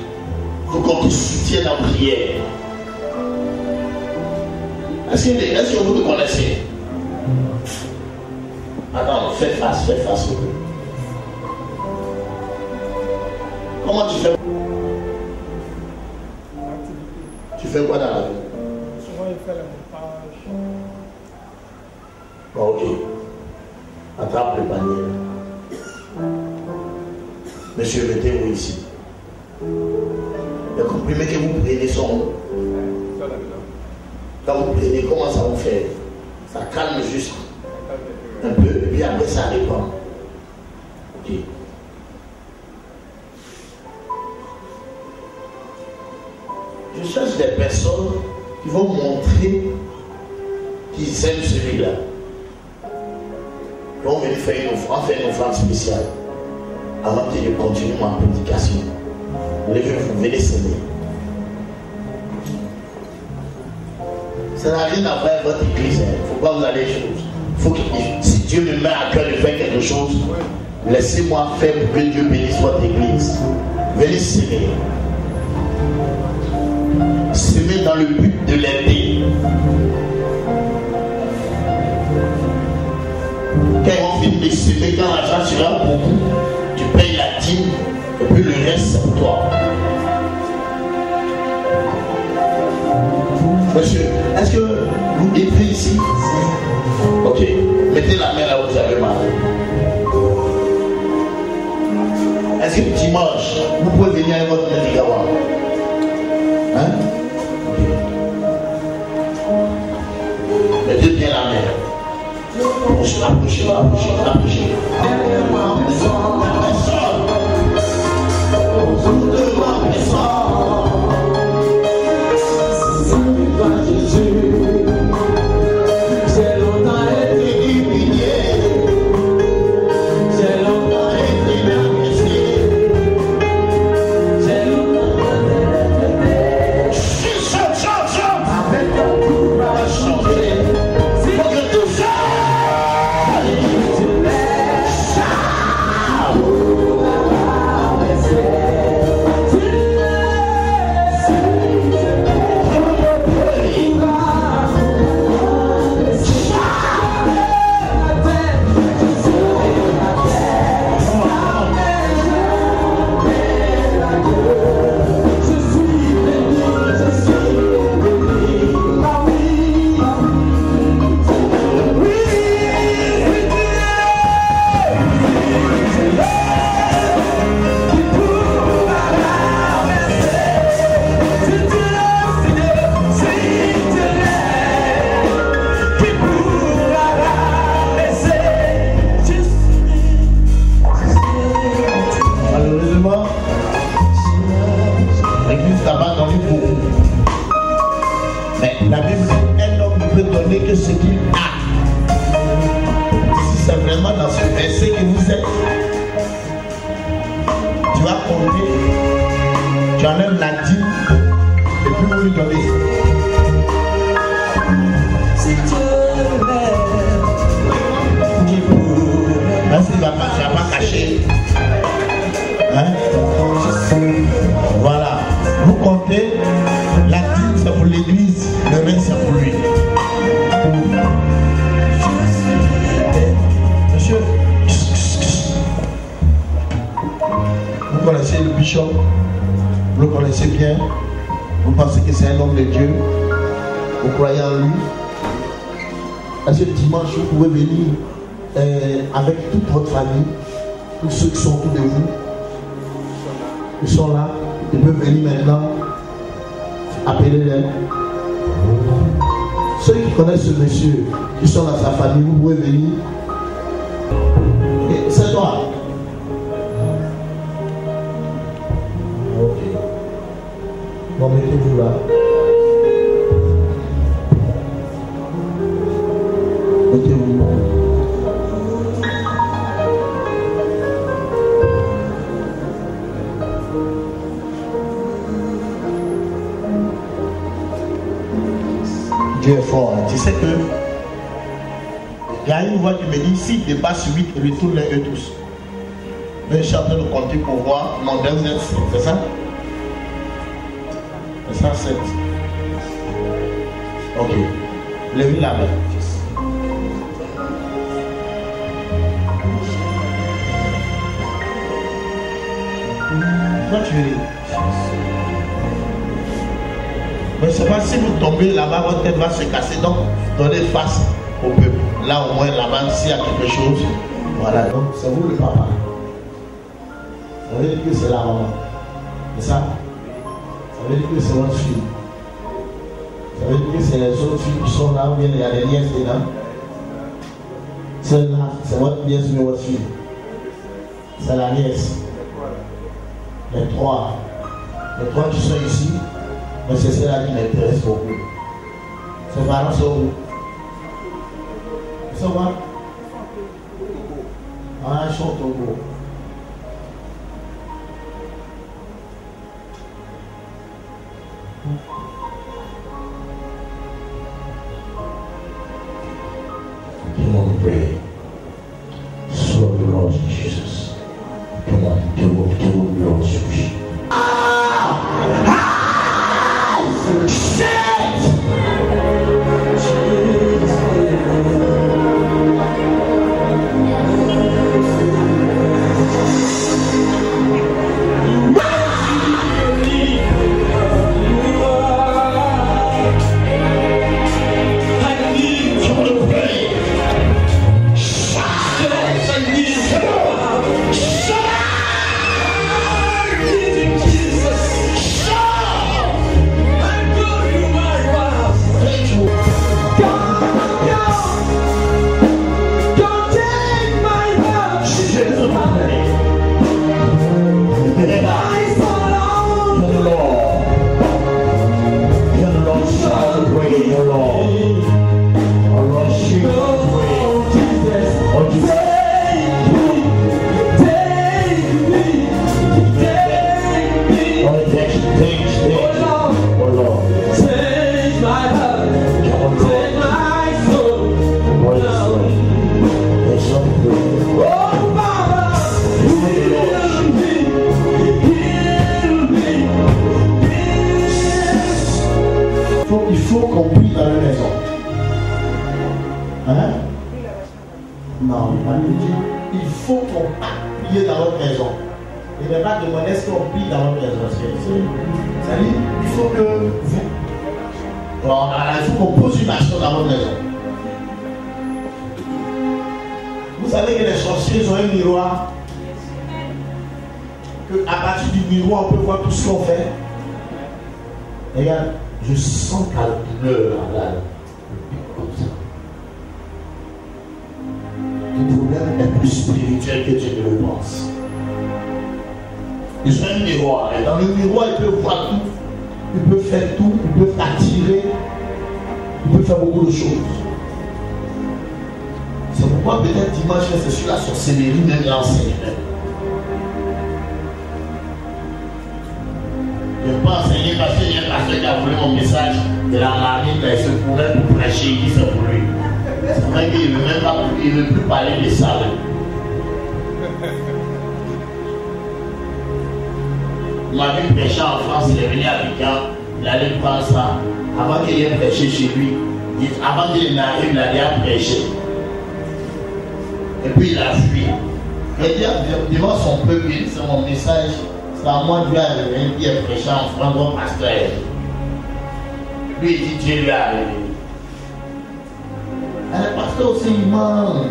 Il faut qu'on te soutienne en prière. Est-ce que vous te connaissez? Attends, fais face. Comment tu fais? Tu fais quoi dans la vie? Souvent, il fait le montage. Bon, ok. Attrape le panier. Monsieur, mettez-vous ici. Le comprimé que vous prenez sont. Quand vous prenez, comment ça vous fait? Ça calme juste un peu, et puis après ça dépend. Ok. Je cherche des personnes qui vont montrer qu'ils aiment celui-là. Ils vont venir faire une offrande spéciale avant que je continue ma prédication. Levez-vous, venez s'aimer. Ça n'a rien à voir avec votre église. Il ne faut pas vous aller les choses. Faut que, si Dieu me met à cœur de faire quelque chose, laissez-moi faire pour que Dieu bénisse votre église. Venez s'aimer. S'aimer dans le but de l'aider. Quand ils vont finir de s'aimer, quand l'argent sera beaucoup, tu payes la dîme et puis le reste c'est pour toi. Monsieur, est-ce que vous êtes ici? Ok. Mettez la main là où vous avez mal. Est-ce que dimanche, vous pouvez venir avec votre médicament? Hein? Ok. Mettez bien la main. Approchez. La Bible dit un homme peut donner que ce qu'il a. Si c'est vraiment dans ce verset que vous êtes, tu vas compter, tu enlèves la dîme et puis vous lui donnez. Là, tu ne vas pas cacher. Hein? Voilà. Vous comptez, la dîme c'est pour l'église, le reste c'est pour lui. Monsieur, vous connaissez le bishop, vous le connaissez bien, vous pensez que c'est un homme de Dieu, vous croyez en lui. À ce dimanche, vous pouvez venir avec toute votre famille, tous ceux qui sont autour de vous, ils sont là, ils peuvent venir maintenant, appelez-les. Ceux qui connaissent ce monsieur, qui sont dans sa famille, vous pouvez venir. C'est toi. Ok. Bon, mettez-vous là. Mettez-vous. Dieu est fort. Tu sais que il y a une voix qui me dit s'il dépasse 8, retourne-les eux tous. Mais je suis en train de compter pour voir. Non, vous êtes 7, c'est ça? C'est ça, 7. Ok. Levez la main. Pourquoi tu veux dire? Mais c'est pas si vous tombez là-bas, votre tête va se casser. Donc, donnez face au peuple. Là, au moins, là-bas, s'il y a quelque chose. Voilà, donc c'est vous le papa. Ça veut dire que c'est la maman. C'est ça? Ça veut dire que c'est votre fille. Ça veut dire que c'est les autres filles qui sont là, ou bien il y a des nièces dedans. Celle-là, c'est votre nièce ou votre fille. C'est la nièce. Les trois qui sont ici. Mais c'est celle-là qui m'intéresse beaucoup. Ses parents sont où? Ils sont où? Ah, ils sont au Togo. Come on, pray. So the Lord Jesus. Come on, do Lord Jesus. Il faut qu'on prie dans la maison. Hein? Non, il faut qu'on prie dans votre maison. Il n'est pas demandé ce qu'on prie dans votre maison. C'est-à-dire, il faut que vous. Voilà, il faut qu'on pose une action dans votre maison. Vous savez que les sorciers ont un miroir. Que à partir du miroir, on peut voir tout ce qu'on fait. Regarde. Je sens ta douleur là. Comme ça. Le problème est plus spirituel que tu ne le penses. Ils ont un miroir. Et dans le miroir, ils peuvent voir tout. Ils peuvent faire tout. Ils peuvent t'attirer. Il peut faire beaucoup de choses. C'est pourquoi peut-être dimanche, c'est sur la sorcellerie, même l'enseignement. Je peux enseigner parce qu'il y a un pasteur qui a voulu mon message de la marine, mais il se pourrait pour prêcher, il dit c'est pour lui. C'est vrai qu'il ne veut même pas, il ne veut plus parler de ça. Il m'a vu prêcher en France, il est venu à Piquant, il allait prendre ça. Avant qu'il ait prêché chez lui, avant qu'il n'arrive, il allait prêcher. Et puis il a fui. Et devant son peuple, c'est mon message. C'est à moi Dieu a révélé, il est prêché en France comme pasteur. Lui il dit Dieu lui a révélé. Le pasteur aussi il ment.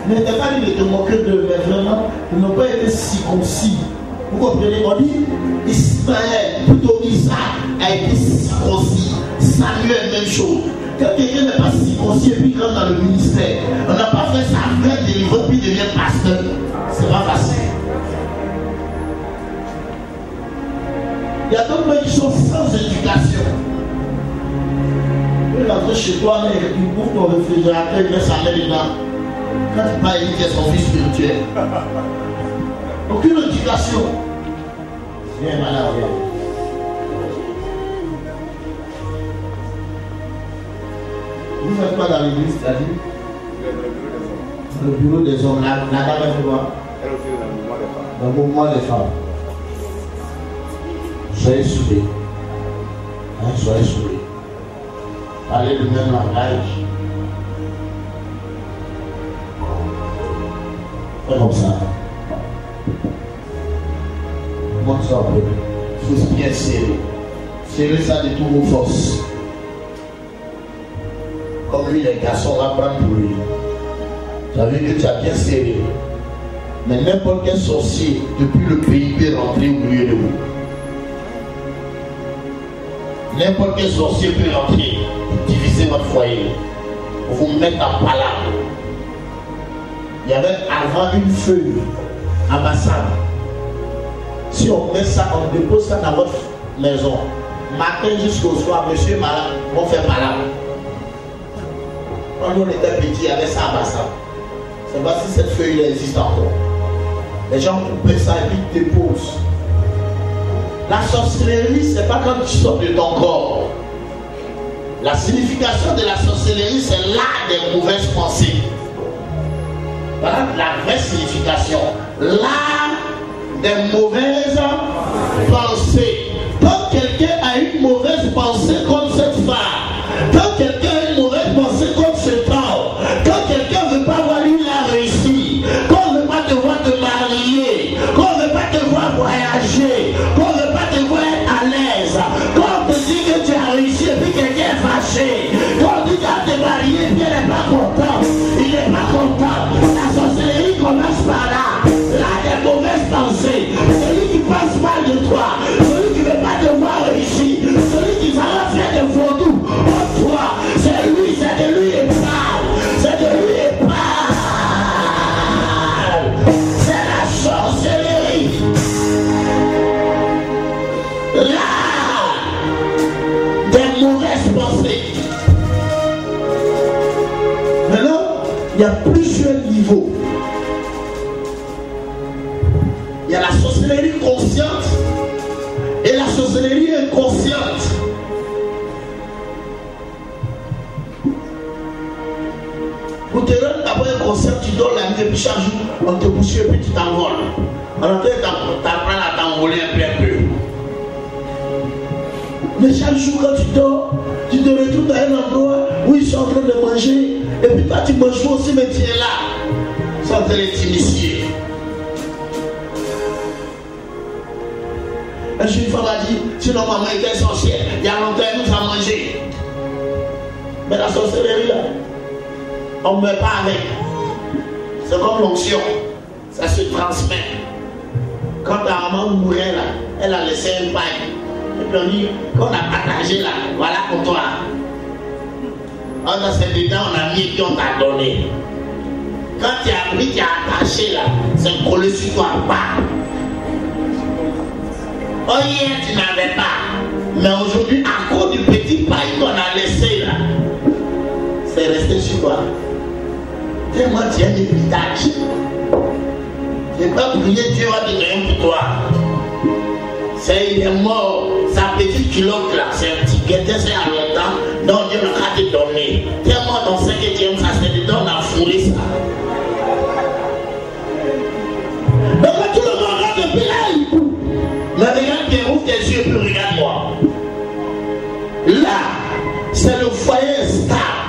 Mais t'as pas dit de te moquer de mais vraiment, ils n'ont pas été circoncis. Vous comprenez? On dit Ismaël, plutôt Isaac a été circoncis. Samuel, même chose. Quand quelqu'un n'est pas circoncis et puis comme dans le ministère, on n'a pas fait sa vraie délivrance puis devient pasteur. C'est pas facile. Il y a d'autres gens qui sont sans éducation. Tu peux rentrer chez toi, tu ouvres ton réfrigérateur, il met sa main dedans. Quand tu parles, il dit qu'il est son fils spirituel. Aucune éducation. Viens, madame, viens. Vous faites quoi dans l'église, c'est-à-dire? Le bureau des hommes. La dame est quoi? Elle aussi dans le mouvement des femmes. Dans le mouvement des femmes. Soyez soudés. Soyez soudés. Parlez le même langage. Faites comme ça. Montre ça un peu. Il faut bien serrer. Serrez ça de toutes vos forces. Comme lui, les garçons, on va prendre pour lui. Tu as vu que tu as bien serré. Mais n'importe quel sorcier, depuis le pays, peut rentrer au milieu de vous. N'importe quel sorcier peut rentrer pour diviser votre foyer, pour vous mettre en palabre. Il y avait avant une feuille ambassade. Si on met ça, on dépose ça dans votre maison, matin jusqu'au soir, monsieur est malade, on fait palabre. Quand on était petit, il y avait ça ambassade. C'est pas si cette feuille existe encore. Les gens coupaient ça et puis ils déposent. La sorcellerie, c'est pas quand tu sors de ton corps. La signification de la sorcellerie, c'est l'art des mauvaises pensées. Voilà la vraie signification. L'art des mauvaises pensées. Quand quelqu'un a une mauvaise pensée contre cette femme, quand quelqu'un a une mauvaise pensée contre cet homme, quand quelqu'un ne veut pas voir lui la réussir, qu'on ne veut pas te voir te marier, qu'on ne veut pas te voir voyager, qu'on ne veut pas te voir être à l'aise, quand on te dit que tu as réussi et puis quelqu'un est fâché, quand on dit que tu as te marier et puis elle n'est pas content, il n'est pas content. La sorcellerie commence par là. Là, des mauvaises pensées. Celui qui pense mal de toi, celui qui ne veut pas te voir réussir, celui qui va faire des vaudous pour toi, c'est lui, c'est de lui et parle. C'est de lui et parle. C'est la sorcellerie. Là, des mauvaises pensées. Maintenant, il y a plusieurs niveaux. Il y a la sorcellerie consciente et la sorcellerie inconsciente. Pour te rendre d'abord inconscient, tu dors la nuit et puis chaque jour, on te pousse et puis tu t'envoles. Alors tu apprends à t'envoler un peu. Mais chaque jour quand tu dors, tu te retrouves dans un endroit où ils sont en train de manger. Et puis toi tu manges aussi, mais tu es là. Ils sont en train de t'initier. Un jour, une femme a dit, sinon maman était sorcière, il y a longtemps elle nous a mangé. Mais la sorcellerie là, on ne meurt pas avec. C'est comme l'onction, ça se transmet. Quand ta maman mourait là, elle a laissé un paille. Et puis on dit, quand on a partagé là, voilà pour toi. On a c'est dedans, on a mis et puis on t'a donné. Quand tu as pris, tu as attaché là, c'est collé sur toi, bam. Oh hier tu n'avais pas. Mais aujourd'hui, à cause du petit paille qu'on a laissé là, c'est resté sur toi. Tellement tu as des héritage. Tu n'as pas prié, Dieu va te donner pour toi. Il est mort, sa petite culotte là, c'est un petit guetteur, c'est à longtemps, donc Dieu m'a te donner. Tellement dans 5e, ça c'est dedans, on a foulé ça. Donc là, tout le monde regarde depuis là, mais regarde tes ouvre tes yeux, puis regarde-moi. Là, c'est le foyer stable.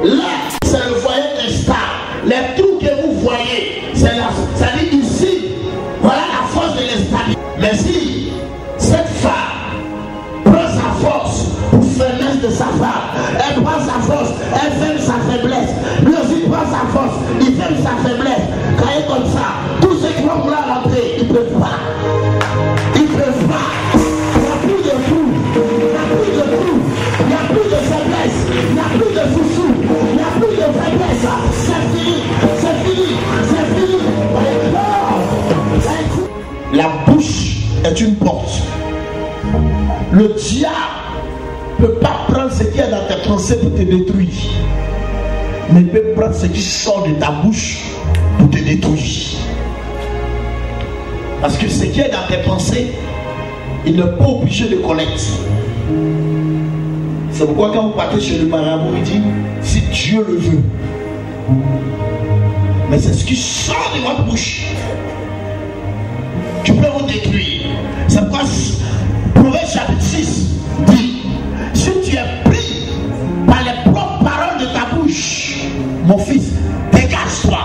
Là, c'est le foyer instable. Les trous que vous voyez, c'est là, ça dit ici, voilà la force de l'instabilité. Mais si cette femme prend sa force pour faiblesse de sa femme, elle prend sa force, elle ferme sa faiblesse, lui aussi prend sa force, il ferme sa faiblesse, quand il est comme ça, tous ceux qui vont vouloir rentrer, ils ne peuvent pas. Ils ne peuvent pas. Il n'y a plus de trou, il n'y a plus de trou, il n'y a plus de faiblesse, il n'y a plus de foussou, il n'y a plus de faiblesse, c'est fini, c'est fini, c'est fini. La bouche est une porte. Le diable ne peut pas prendre ce qui est dans tes pensées pour te détruire, mais il peut prendre ce qui sort de ta bouche pour te détruire. Parce que ce qui est dans tes pensées, il n'est pas obligé de collecter. C'est pourquoi quand vous partez chez le marabout, il dit si Dieu le veut. Mais c'est ce qui sort de votre bouche qui peut vous détruire. C'est pourquoi Proverbe chapitre 6 dit si tu es pris par les propres paroles de ta bouche, mon fils, dégage-toi.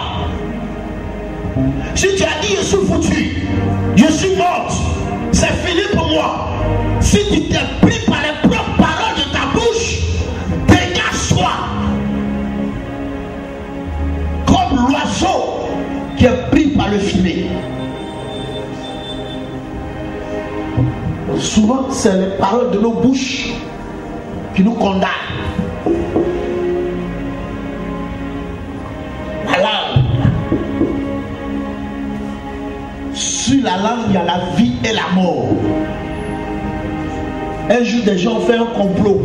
Si tu as dit je suis foutu, je suis morte, c'est fini pour moi. Si tu t'es pris par les propres paroles de ta bouche, dégage-toi. Comme l'oiseau qui est pris par le filet. Souvent, c'est les paroles de nos bouches qui nous condamnent. La langue. Sur la langue, il y a la vie et la mort. Un jour, des gens ont fait un complot.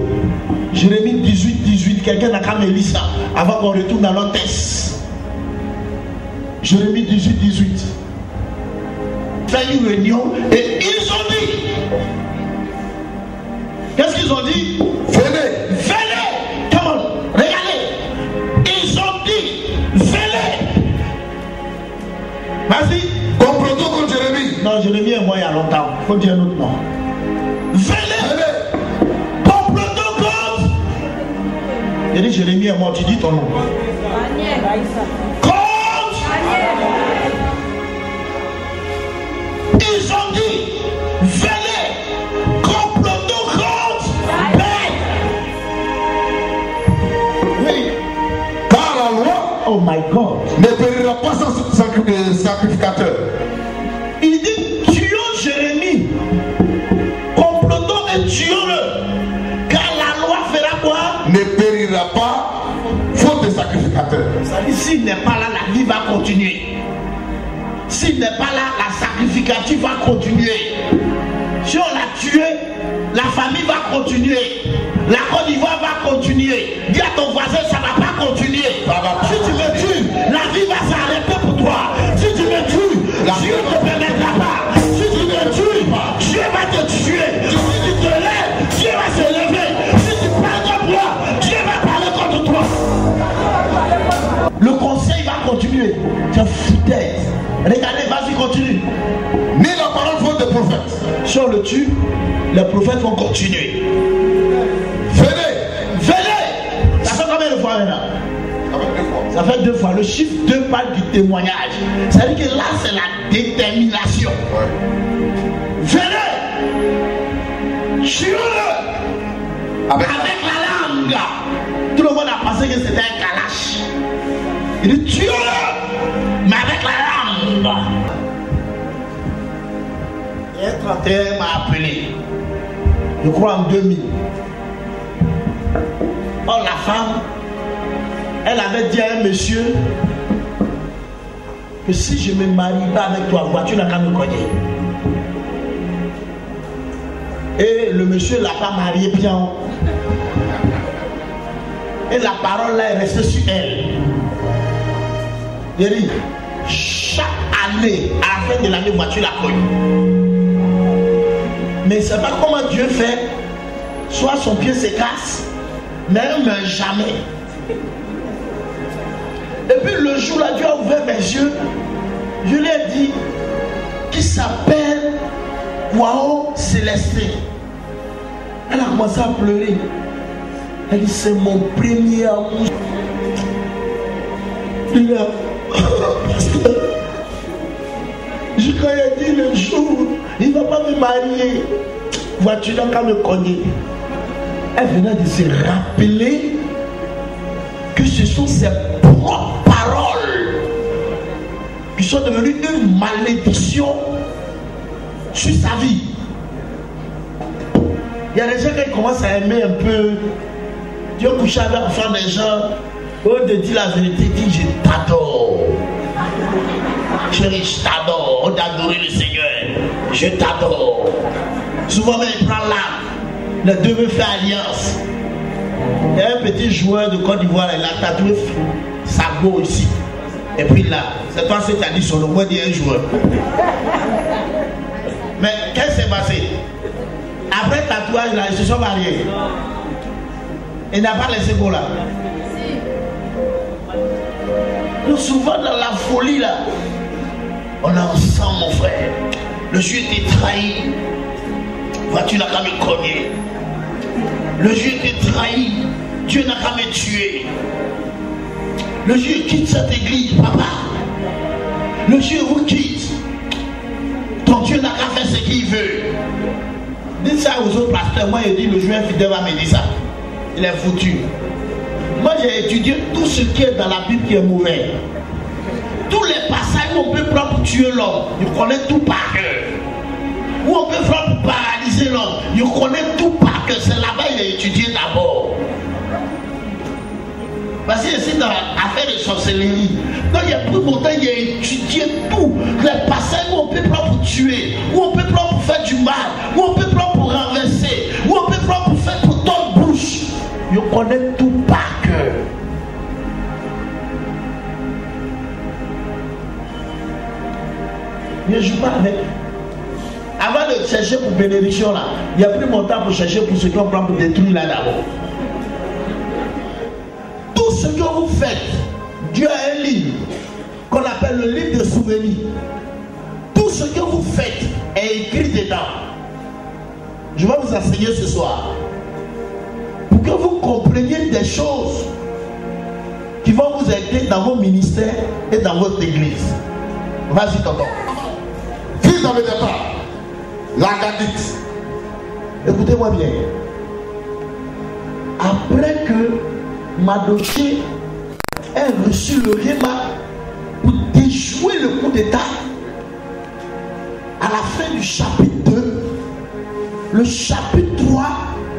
Jérémie 18, quelqu'un n'a qu'à me lire ça avant qu'on retourne dans notre texte. Jérémie 18. Fait une réunion et ils ont dit. Qu'est-ce qu'ils ont dit? Venez! Come on! Regardez! Ils ont dit venez! Vas-y! Complotons contre Jérémie. Non, Jérémie est mort il y a longtemps. Il faut dire un autre nom. Venez! Complotons contre! J'ai dit Jérémie est mort, tu dis ton nom. Contre! Ils ont dit venez! Complotons contre! Oui. Car la loi, oh my God, ne périra pas sans sacrificateur. il dit tuons Jérémie, complotons et tuons-le, car la loi fera quoi? Ne périra pas faute de sacrificateur. Ça dit s'il n'est pas là, la vie va continuer. S'il n'est pas là, la sacrificative va continuer. Si on l'a tué, la famille va continuer. La Côte d'Ivoire va continuer. Dis à ton voisin, ça ne va pas continuer. Si tu me tues, la vie va s'arrêter pour toi. Si tu me tues, Dieu ne te permettra pas. Si tu me tues, Dieu va te tuer. Si tu te lèves, Dieu va se lever. Si tu parles de moi, Dieu va parler contre toi. Le conseil va continuer. C'est foutaise. Regardez, vas-y, continue. Ni la parole faute des prophètes. Si on le tue, les prophètes vont continuer. Venez! Ça fait combien de fois maintenant? Ça fait 2 fois. Le chiffre 2 parle du témoignage. Ça veut dire que là, c'est la détermination. Venez! Tuez-le! Avec la langue. Tout le monde a pensé que c'était un kalash. Il dit tuez-le! Mais avec la langue. Et un 31 m'a appelé. Je crois en 2000. Or la femme, elle avait dit à un monsieur que si je me marie pas avec toi, tu n'as qu'à me cogner. Et le monsieur ne l'a pas marié bien. Et la parole là est restée sur elle. Il dit, chaque année, à la fin de l'année, voiture la cogne. Mais c'est pas comment Dieu fait. Soit son pied se casse, même jamais. Et puis le jour là, Dieu a ouvert mes yeux. Je lui ai dit qu'il s'appelle Wao Célestin. Elle a commencé à pleurer. Elle dit, c'est mon premier amour. Il a... Je croyais dire le jour, il ne va pas me marier. Vois-tu, là, quand me cogner. Elle venait de se rappeler que ce sont ses propres paroles qui sont devenues une malédiction sur sa vie. Il y a des gens qui commencent à aimer un peu. Dieu couche avec l'enfant des gens. Eux de dire la vérité, dit je t'adore. Chérie, je t'adore. On t'adore le Seigneur. Je t'adore. Souvent, même, il prend l'âme. Les deux veulent faire alliance. Il y a un petit joueur de Côte d'Ivoire, il a tatoué sa go ici. Et puis là, c'est toi ce qui as dit sur le mot d'un joueur. Mais qu'est-ce qui s'est passé? Après le tatouage, là, ils se sont mariés. Il n'a pas laissé go là. Nous, souvent dans la folie là, on a ensemble, mon frère. Le jeu était trahi. Vois-tu, n'a qu'à me cogner. Le jeu était trahi. Dieu n'a qu'à me tuer. Le Dieu quitte cette église, papa. Le Dieu vous quitte. Ton Dieu n'a qu'à faire ce qu'il veut. Dites ça aux autres pasteurs. Moi, il dit, le Dieu infidèle va me dire ça. Il est foutu. Moi, j'ai étudié tout ce qui est dans la Bible qui est mauvais. Tous les passages où on peut prendre pour tuer l'homme, il connaît tout par cœur. Où on peut prendre pour paralyser l'homme, il connaît tout par cœur. C'est là-bas qu'il a étudié d'abord. Parce que c'est dans l'affaire de sorcellerie. Donc il y a plus longtemps, il a étudié tout. Les passages où on peut prendre pour tuer, où on peut prendre pour faire du mal, où on peut prendre pour renverser, où on peut prendre pour faire pour ton bouche. Il connaît tout par cœur. Mais je joue pas avec. Avant de chercher pour bénédiction là, il y a pris mon temps pour chercher pour ce qu'on prend pour détruire là d'abord. Tout ce que vous faites, Dieu a un livre qu'on appelle le livre de souvenirs. Tout ce que vous faites est écrit dedans. Je vais vous enseigner ce soir. Pour que vous compreniez des choses qui vont vous aider dans vos ministères et dans votre église. Vas-y, tonton. Fils dans le départ, la Gadite. Écoutez-moi bien. Après que Mardochée ait reçu le réma pour déjouer le coup d'état, à la fin du chapitre 2, le chapitre 3,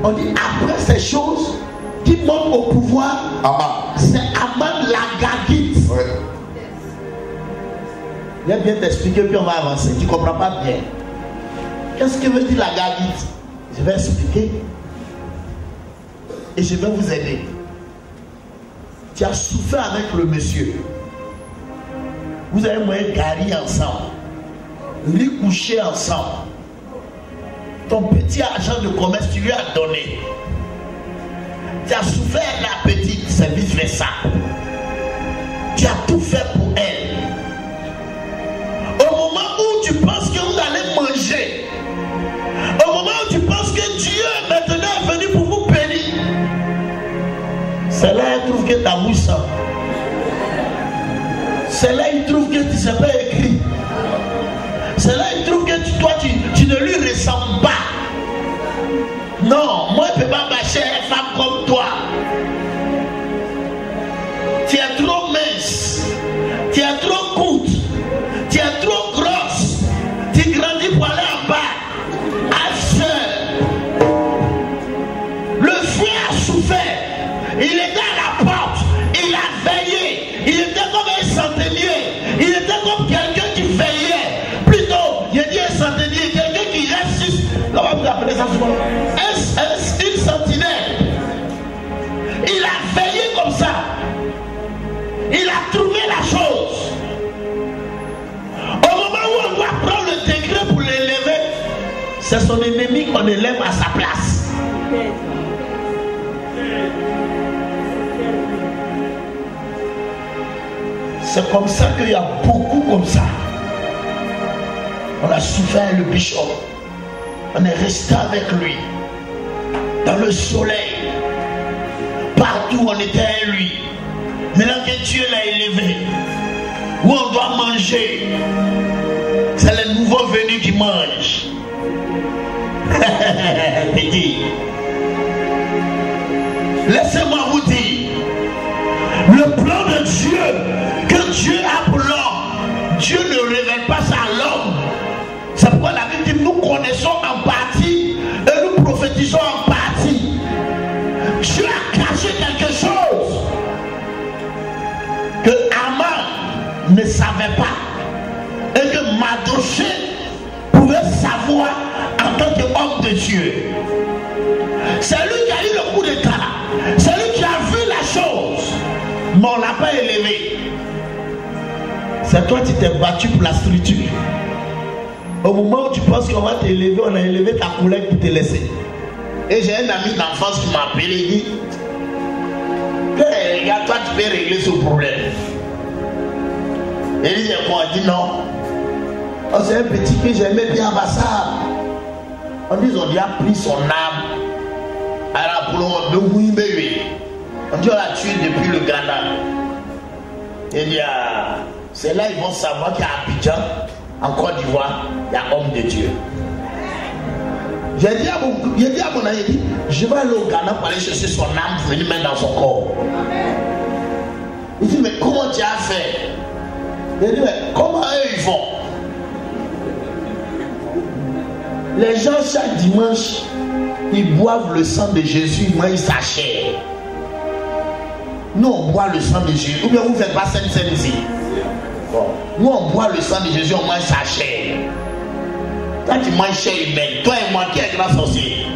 on dit après ces choses qui montent au pouvoir, c'est Aman la Gadite. Ouais. Je vais bien t'expliquer puis on va avancer. Tu ne comprends pas bien. Qu'est-ce que veut dire la Gadite? Je vais expliquer et je vais vous aider. Tu as souffert avec le monsieur. Vous avez moyen de gagner ensemble. Lui coucher ensemble. Ton petit argent de commerce, tu lui as donné. Tu as souffert la petite, c'est vice versa. Tu as tout fait pour elle. Au moment où tu penses que vous allez manger, au moment où tu penses que Dieu maintenant est venu pour vous bénir, c'est là qu'il trouve que ta bouche sent. C'est là qu'il trouve que tu ne sais pas écrire. C'est là qu'il trouve que toi, tu ne lui ressembles pas. Non, moi je ne peux pas marcher une femme comme toi. Tu es trop mince. Tu es trop courte. Tu es trop grosse. Tu grandis pour aller en bas. Alceur. Le frère a souffert. Il était à la porte. Il a veillé. Il était comme un centenier. Il était comme quelqu'un qui veillait. Plutôt, il dit un centenier, quelqu'un qui reste. Comment vous appelez ça souvent? Une sentinelle. Il a veillé comme ça. Il a trouvé la chose. Au moment où on doit prendre le degré pour l'élever, c'est son ennemi qu'on élève à sa place. C'est comme ça qu'il y a beaucoup comme ça. On a souffert le bishop. On est resté avec lui. Dans le soleil. Partout on était avec lui. Maintenant que Dieu l'a élevé. Où on doit manger. C'est les nouveaux venus qui mangent. Laissez-moi vous dire. Le plan de Dieu que Dieu a pour l'homme, Dieu ne révèle pas ça à l'homme. C'est pourquoi la Bible dit nous connaissons en partie et nous prophétisons en partie. Dieu a caché quelque chose que Aman ne savait pas et que Mardochée pouvait savoir en tant qu'homme de Dieu. C'est lui qui a eu le coup d'état. C'est lui qui a vu la chose. Mais on ne l'a pas élevé. C'est toi qui t'es battu pour la structure. Au moment où tu penses qu'on va t'élever, on a élevé ta collègue pour te laisser. Et j'ai un ami d'enfance qui m'a appelé et dit hey, regarde, toi tu peux régler ce problème. Et il dit quoi? Il dit non. Oh, c'est un petit que j'aimais bien à Bassar. On dit on lui a pris son âme. Alors pour le oui bébé. On dit on l'a tué depuis le Ghana. Il dit ah, c'est là ils vont savoir qu'il y a Abidjan, en Côte d'Ivoire, il y a homme de Dieu. J'ai dit à mon ami, je vais aller au Ghana pour aller chercher son âme pour venir mettre dans son corps. Il dit mais comment tu as fait? Il dit mais comment eux ils font? Les gens chaque dimanche ils boivent le sang de Jésus, ils mangent sa chair. Nous on boit le sang de Jésus. Ou bien vous ne faites pas scène ici. Bon. Nous on boit le sang de Jésus, on mange sa chair. Toi tu manges chair humaine. Toi et moi qui est grand sorcier.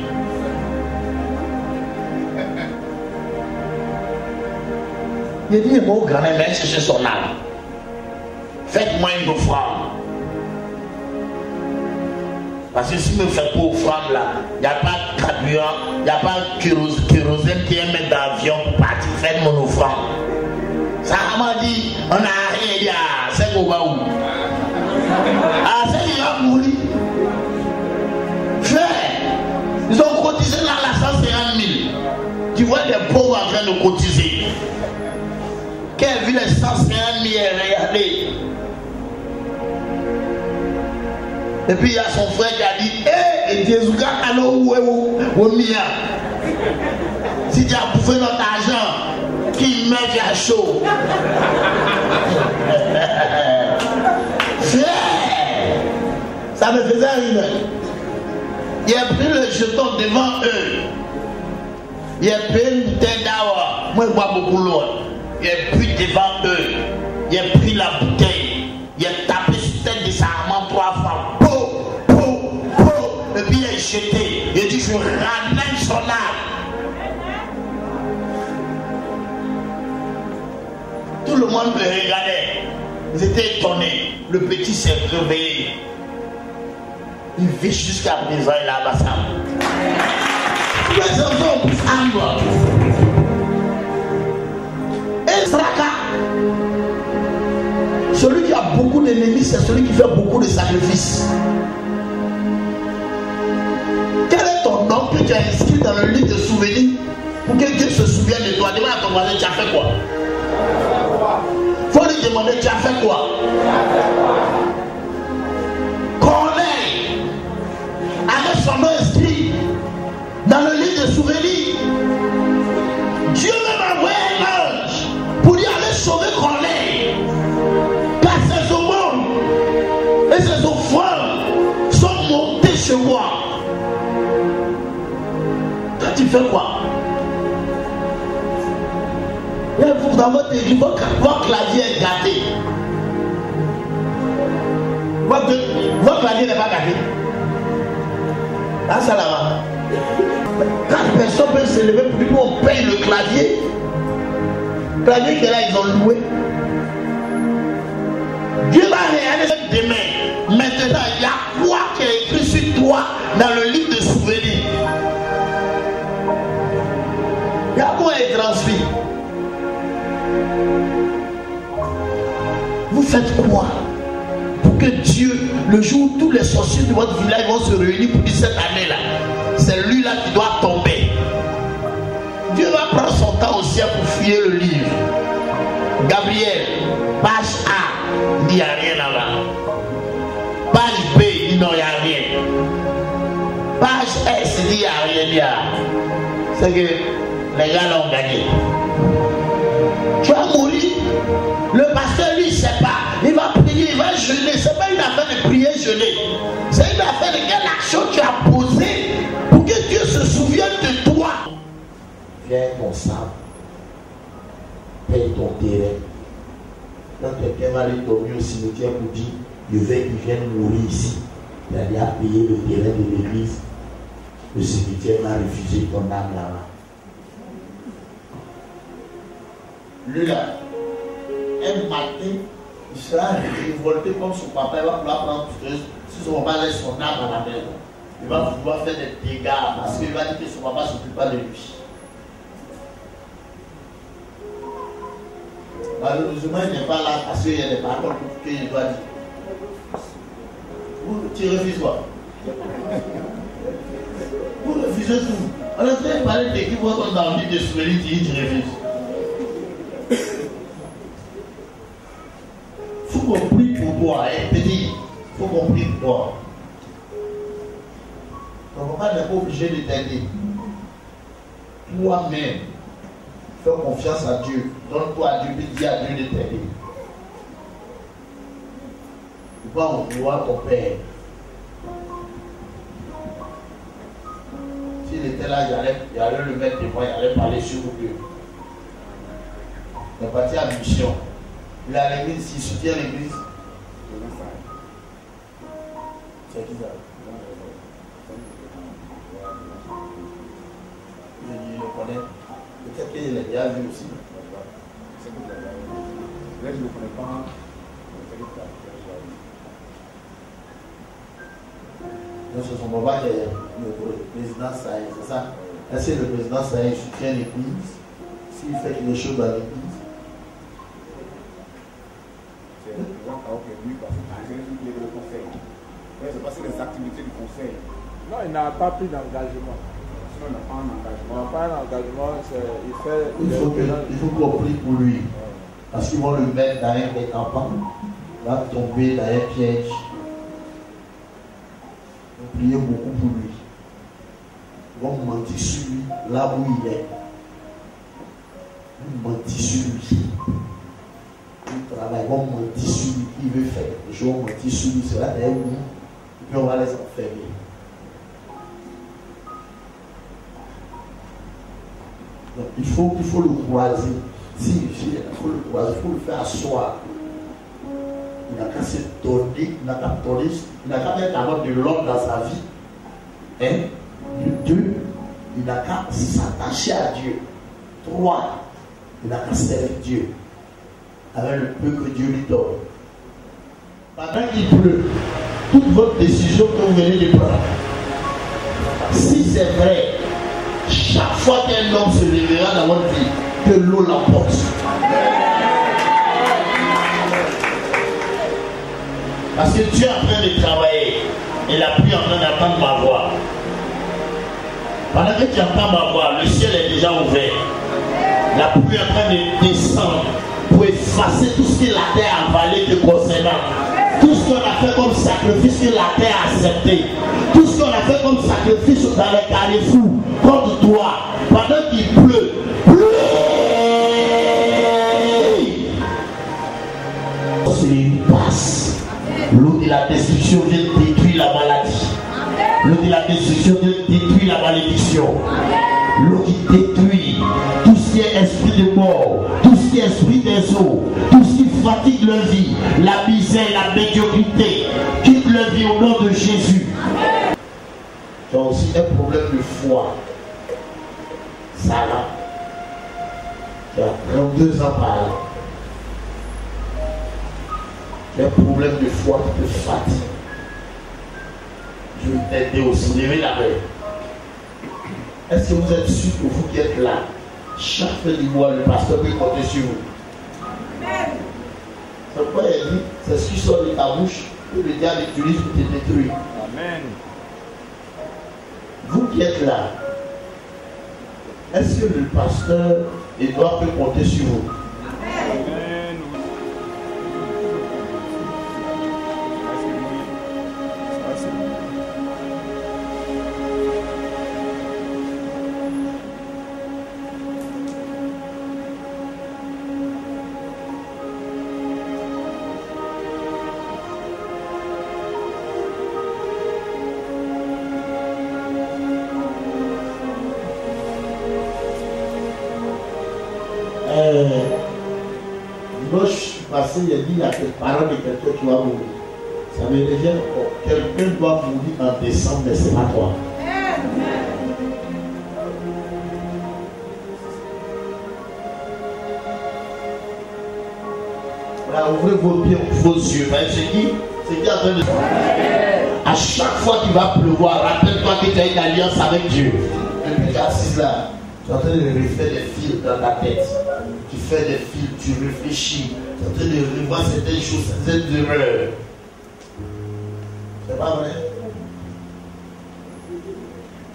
Il dit moi au grand-mère, allez chercher son âme. Faites-moi une offrande. Parce que si vous ne faites pas offrande là, il n'y a pas de carburant, il n'y a pas de kérosène qui est mis dans l'avion pour partir. Faites mon offrande. Ça m'a dit, on a rien dit à Sengobaou. Ah, c'est qu'il va mourir. Frère, ils ont cotisé dans la 150 000. Tu vois des pauvres en train de cotiser. Quelle vu les 150 000 regardez. Et puis il y a son frère qui a dit hé, Jésus, si tu as bouffé notre argent, qui met à chaud. Frère, ça me faisait rire. Il a pris le jeton devant eux. Il a pris une bouteille d'awa. Moi, je bois beaucoup l'eau. Il a pris devant eux. Il a pris la bouteille. Il a tapé sur la tête de sa maman 3 fois. Et puis il est jeté. Il dit je ramène son âme. Tout le monde le regardait. Ils étaient étonnés. Le petit s'est réveillé. Il vit jusqu'à présent, il a abassé. Les hommes ambre. Et Straka. Celui qui a beaucoup d'ennemis, c'est celui qui fait beaucoup de sacrifices. Quel est ton nom que tu as inscrit dans le livre de souvenirs pour que Dieu se souvienne de toi? Demande à ton voisin, tu as fait quoi? Faut lui demander, tu as fait quoi? Corneille avait son nom inscrit dans le livre de souvenirs. Dieu même envoyé un ange pour lui aller sauver Corneille. Car ses aumônes et ses offrandes sont montées chez moi. Toi, tu fais quoi? Dans votre église, votre clavier est gâté. Votre clavier n'est pas gâté. Ah, ça là-bas. personne peut se lever pour dire qu'on paye le clavier. Le clavier que là, ils ont loué. Dieu va réaliser demain. Maintenant, il y a quoi qui est écrit sur toi dans le livre de souvenirs? Il y a quoi est transmis? Vous faites quoi pour que Dieu, le jour où tous les sorciers de votre village vont se réunir pour dire cette année-là, c'est lui-là qui doit tomber. Dieu va prendre son temps au ciel pour fouiller le livre. Gabriel, page A, il n'y a rien là-bas. Page B, il n'y a rien. Page S, il n'y a rien. C'est que les gars l'ont gagné. Tu vas mourir. Le pasteur, lui, il ne sait pas. Il va prier, il va jeûner. Ce n'est pas une affaire de prier, jeûner. C'est une affaire de quelle action tu as posée pour que Dieu se souvienne de toi. Viens ton sable. Paye ton terrain. Quand quelqu'un va aller dormir au cimetière pour dire, je veux qu'il vienne mourir ici, il a déjà payé le terrain de l'église. Le cimetière va refuser ton âme là-bas. Lui là, un matin, il sera révolté comme son papa, il va vouloir prendre si son papa laisse son âme à la maison. Il va vouloir faire des dégâts parce qu'il va dire que son papa ne s'occupe pas de lui. Malheureusement, il n'est pas là parce qu'il y a des paroles qu'il doit dire. Vous, tu refuses quoi? Vous refusez tout. On est en train de parler de qui voit qu'on a envie de sourire, tu refuses. Il faut qu'on prie pour toi, hein, petit. Il faut qu'on prie pour toi. Ton papa n'est pas obligé de t'aider. Toi-même, fais confiance à Dieu. Donne-toi à Dieu, puis dis à Dieu de t'aider. Tu ne peux pas vouloir ton père. S'il était là, j'allais le mettre devant, j'allais parler sur Dieu. Il est parti à mission. Il est à l'église, il soutient l'église. C'est qui ça? Je le connais. Peut-être qu'il l'a déjà vu aussi. Là, je ne le connais pas. Donc, c'est son papa qui est le président Saïd, c'est ça? Est-ce que le président Saïd soutient l'église? S'il fait des choses dans l'église? C'est le président qui est venu parce que c'est le conseil. C'est parce que les activités du conseil. Non, il n'a pas pris d'engagement. Sinon, il n'a pas un engagement. Il n'a pas un engagement, il fait... Il faut qu'on prie pour lui. Parce qu'ils vont le mettre dans un des campagnes. Il va tomber dans un piège. Vous priez beaucoup pour lui. Ils vont mentir sur lui, là où il est. Ils vont mentir sur lui. Il travaille, ils vont mentir sur lui. Il veut faire quelque chose, ils vont mentir sur lui. C'est là derrière nous. Et puis on va les enfermer. Donc, il faut le croiser. Si, il faut le croiser, il faut le faire asseoir. Il n'a qu'à se donner, il n'a qu'à donner, il n'a qu'à mettre avoir de l'homme dans sa vie. Hein? 2, il n'a qu'à s'attacher à Dieu. 3, il n'a qu'à servir Dieu avec le peu que Dieu lui donne. Pendant qu'il pleut, toute votre décision que vous venez de prendre, si c'est vrai, chaque fois qu'un homme se lèvera dans votre vie, que l'eau l'emporte. Parce que Dieu est en train de travailler et la pluie est en train d'attendre ma voix. Pendant que tu entends ma voix, le ciel est déjà ouvert. La pluie est en train de descendre pour effacer tout ce que la terre a avalé te concernant. Tout ce qu'on a fait comme sacrifice que la terre a accepté. Tout ce qu'on a fait comme sacrifice dans les carrefours contre toi. Pendant qu'il pleut, c'est une passe. L'eau de la destruction vient détruire la maladie. L'eau de la destruction vient détruire la malédiction. L'eau qui détruit tout ce qui est esprit de mort, tout ce qui est esprit des eaux, tout ce qui fatigue leur vie, la misère, la médiocrité, quitte leur vie au nom de Jésus. Tu as aussi un problème de foi. Sarah, qui a 32 ans par là. Les problèmes de foi qui te fatiguent. Je vais t'aider aussi. Levez la main. Est-ce que vous êtes sûr que vous qui êtes là, chaque fin du mois, le pasteur peut compter sur vous? C'est pourquoi il dit, c'est ce qui sort de ta bouche que le diable utilise pour te détruire. Amen. Vous qui êtes là, est-ce que le pasteur Edouard peut compter sur vous? Amen. Dimanche, je suis passé, il a dit, il y a des parents de quelqu'un qui va mourir. Ça me revient, quelqu'un doit mourir en décembre, mais ce n'est pas toi. Voilà, ouvrez vos yeux. C'est qui est en train de... À chaque fois qu'il va pleuvoir, rappelle-toi que tu as une alliance avec Dieu. Depuis que tu es assise là, tu es en train de refaire des fils dans ta tête. Tu fais des fils, tu réfléchis. Tu es en train de revoir certaines choses, certaines erreurs. C'est pas vrai?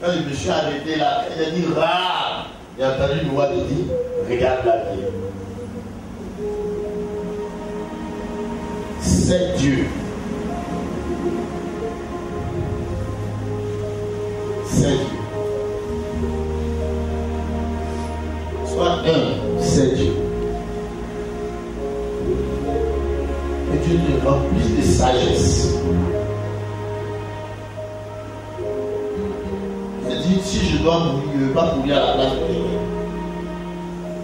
Quand je me suis arrêté là, il a dit rare. J'ai entendu une voix qui dit regarde la vie. C'est Dieu. C'est Dieu. Soit un, c'est Dieu. Et Dieu te remplit de sagesse. Il dit, si je dois mourir, je ne veux pas mourir à la place de quelqu'un.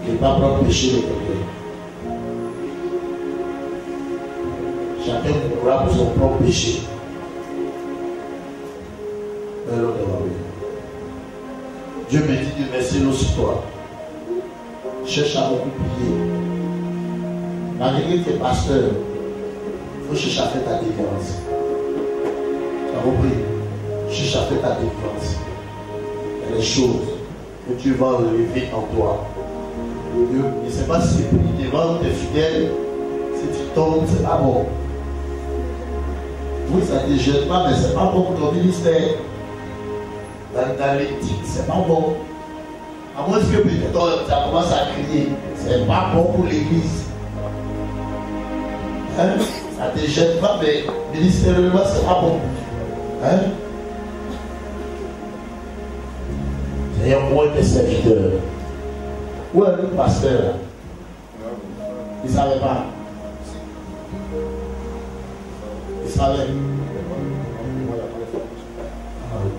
Je ne veux pas prendre péché de quelqu'un. Chacun mourra pour son propre péché. Dieu me dit de verser l'eau sur toi. Cherche à beaucoup prier. Malgré tes pasteurs, il faut chercher à faire ta délivrance. Tu as compris? Cherche à faire ta délivrance. Il y a des choses que Dieu va enlever en toi. Dieu, je ne sais pas si c'est pour devant tes fidèles, si tu tombes, c'est pas bon. Oui, ça ne te gêne pas, mais c'est pas bon pour ton ministère. Dans l'éthique, c'est pas bon. À moins que peut-être ça commence à crier, c'est pas bon pour l'église. Hein? Ça ne te gêne pas, mais ministériellement, c'est pas bon. Hein? C'est un point de serviteur. Où est le pasteur là? Il ne savait pas. Il savait. Ah, ok.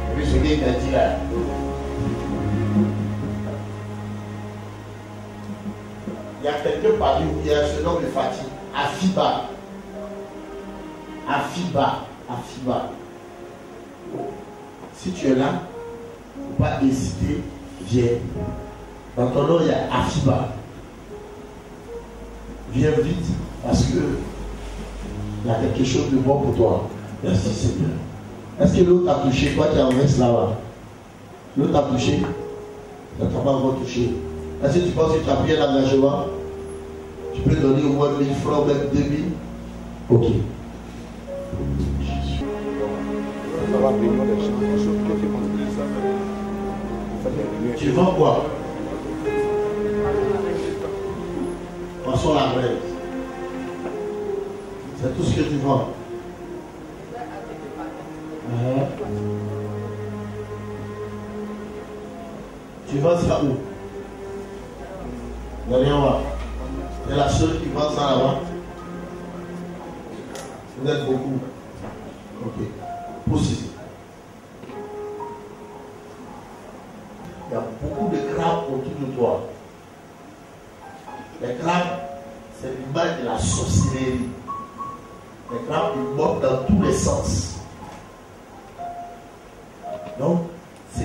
Et puis ce qu'il a dit là. Il y a quelqu'un parmi vous qui a ce nom de Fatih. Afiba. Afiba. Afiba. Si tu es là, il ne faut pas hésiter, viens. Dans ton nom, il y a Afiba. Viens vite, parce que il y a quelque chose de bon pour toi. Merci Seigneur. Est-ce que l'autre t'a touché? Toi qui es en veste là-bas. L'autre t'a touché? Tu n'as pas encore touché. Est-ce que tu penses que tu as pris un engagement? Tu peux donner au moins 1000 francs, même 2000? Ok. Ça va venir des choses qui contribuent ça. Tu vends quoi? Passons la braise. C'est tout ce que tu vends. Tu vends ça où? Derrière moi. C'est la seule qui vend ça là-bas. Vous êtes beaucoup. Ok. Pousse ici. Il y a beaucoup de crabes autour de toi. Les crabes, c'est l'image de la sorcellerie. Les crabes, ils mordent dans tous les sens. Donc,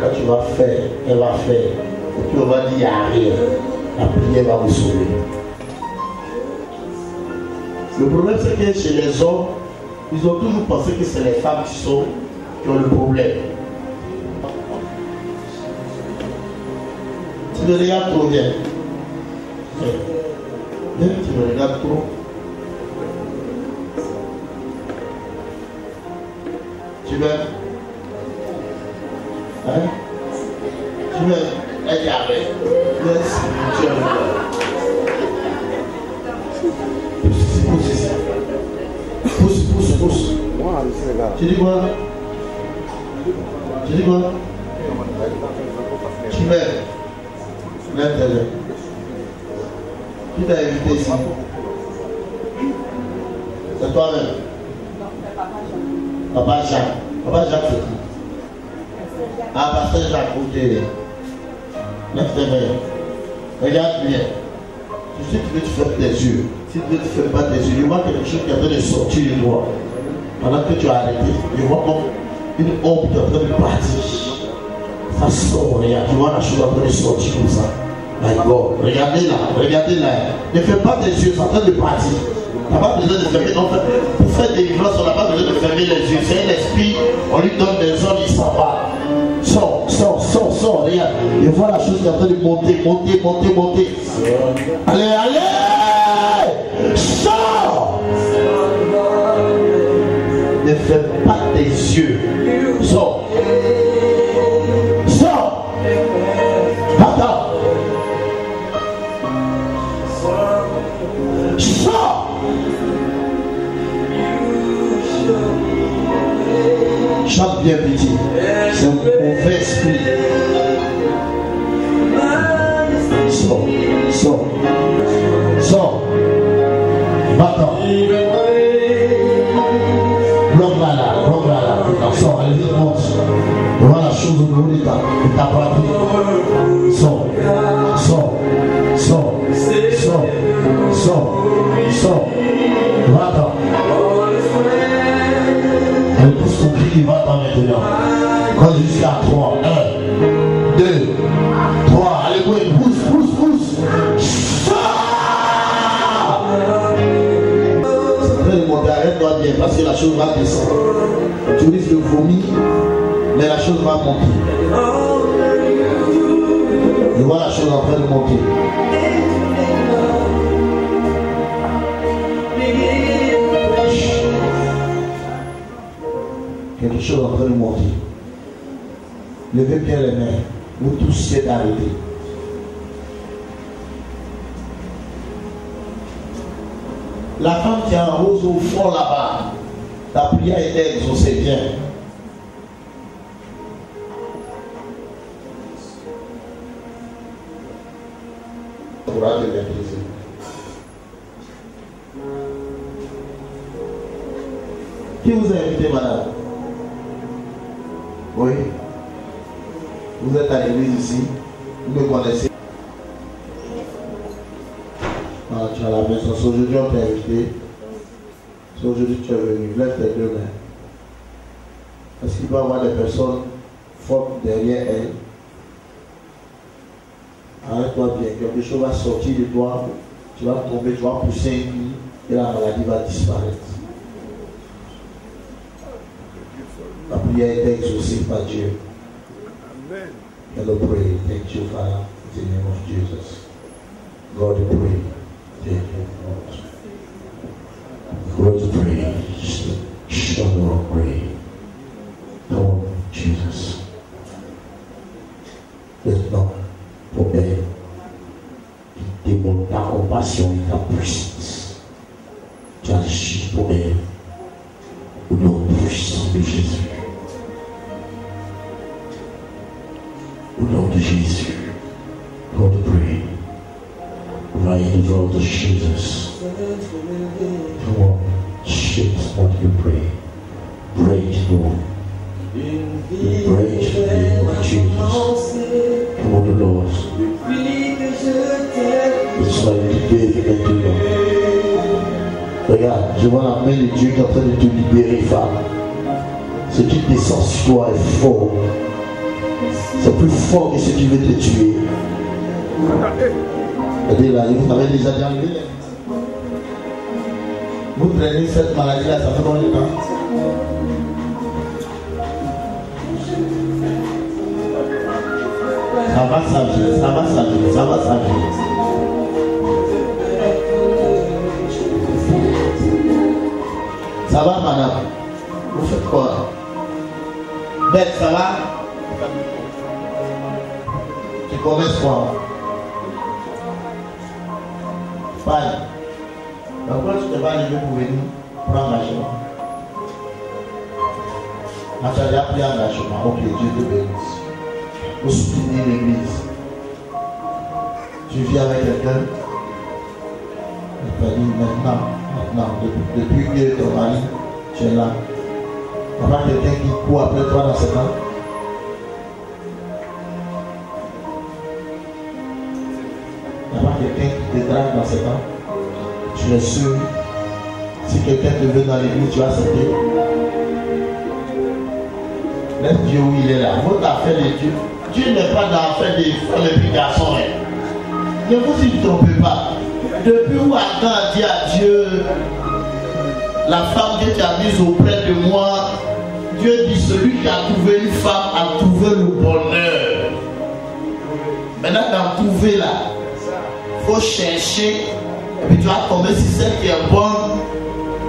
Quand tu vas faire, elle va faire. Et puis on va dire, il n'y a rien. La prière va vous sauver. Le problème, c'est que chez les hommes, ils ont toujours pensé que c'est les femmes qui ont le problème. Tu me regardes trop bien. Même tu me regardes trop. Tu m'aimes? Hein? Tu m'aimes? Elle dit arrête. Merci, tu es pousse. Tu dis quoi? Tu dis quoi? Tu m'aimes? L'intérêt. Qui t'a invité ici? C'est toi-même? Papa Jacques. Papa Jacques, c'est qui? Ah, Pasteur Jacques, ok. Lève tes mains. Regarde bien. Si tu veux te faire tes yeux, si tu veux te faire pas tes yeux, je vois quelque chose qui est en train de sortir de toi. Pendant que tu as arrêté, je vois comme une ombre qui est en train de partir. Ça sort, regarde, tu vois la chose en train de sortir comme ça. My God, regardez là. Ne fais pas tes yeux, c'est en train de partir. On n'a pas besoin de fermer. Pour faire des délivrance, on n'a pas besoin de fermer les yeux. C'est un esprit, on lui donne des ordres, il s'en va. Sors, regarde. Et vois la chose qui est en train de monter. Allez, sors. Ne fais pas tes yeux. Sors. Attends. Sors. Chante bien petit. C'est un mauvais esprit. Sors. Va-t'en. Bloque-la là. Sors, allez, monte. Voilà la chose au niveau de ta pratique. Sors. Va-t'en. Allez, pousse ton cri, va-t'en maintenant. Quand jusqu'à 3. 1, 2, 3. Allez, pousse. C'est très monter, arrête-toi bien parce que la chose va descendre. Tu risques de vomir, mais la chose va monter. Je vois la chose en train de monter. Quelque chose en train de monter. Levez bien les mains. Vous tous êtes arrêtés. La femme qui est en rose au fond là-bas, ta prière était exaucée. Bien. Courage de l'impriser. Qui vous a invité, madame? Oui. Vous êtes à l'église ici. Vous me connaissez. Ah, tu as la maison. Aujourd'hui, on t'a invité. Aujourd'hui, tu es venu. Lève tes deux mains. Parce qu'il va y avoir des personnes fortes derrière elle. Arrête-toi bien. Quelque chose va sortir de toi. Tu vas tomber, tu vas pousser un cri et la maladie va disparaître. La prière est exaucée par Dieu. Amen. Hello, pray. Thank you, Father. In the name of Jesus. God, pray. Thank you, Lord. God, pray. Shalom, pray. Come on, Jesus. Maintenant, pour elle, qui démontre ta compassion et ta puissance. Tu agis pour elle. Au nom puissant de Jésus. Au nom de Jésus. God, pray. Right in the name of Jesus. Come on. Shit, what you pray. Pray to Lord. Pray to the name of Jesus. Come on, the Lord. It's like to give and to Lord. Regarde, je vois la main de Dieu qui est en train de te libérer, femme. Ce qui descend sur toi est fort. plus fort que ce qui veut te tuer. Et là, vous avez déjà dit enlevé. Vous prenez cette maladie-là, ça fait combien de temps? Ça va s'agir, ça va s'agir, ça va s'agir. Ça va, madame? Vous faites quoi? Bête, ça va? Tu commences quoi? Fine. Donc, quand tu te vas arriver pour venir prendre l'engagement. Quand tu as déjà pris l'engagement, ok, Dieu te bénisse. Pour soutenir l'église. Tu vis avec quelqu'un. Il t'a dit maintenant, depuis que ton mari, tu es là. Il n'y a pas quelqu'un qui court après toi dans ce temps. Il n'y a pas quelqu'un qui te drague dans ce temps. Tu es sûr. Si quelqu'un te veut dans l'église, tu vas accepter. Laisse Dieu où il est là. Votre affaire de Dieu. Dieu n'est pas dans l'affaire des femmes et puis garçons. Ne vous y trompez pas. Depuis où Adam a dit à Dieu, la femme que tu as mise auprès de moi, Dieu dit, celui qui a trouvé une femme a trouvé le bonheur. Maintenant, d'en trouver là, il faut chercher, et puis tu vas tomber sur celle qui est bonne.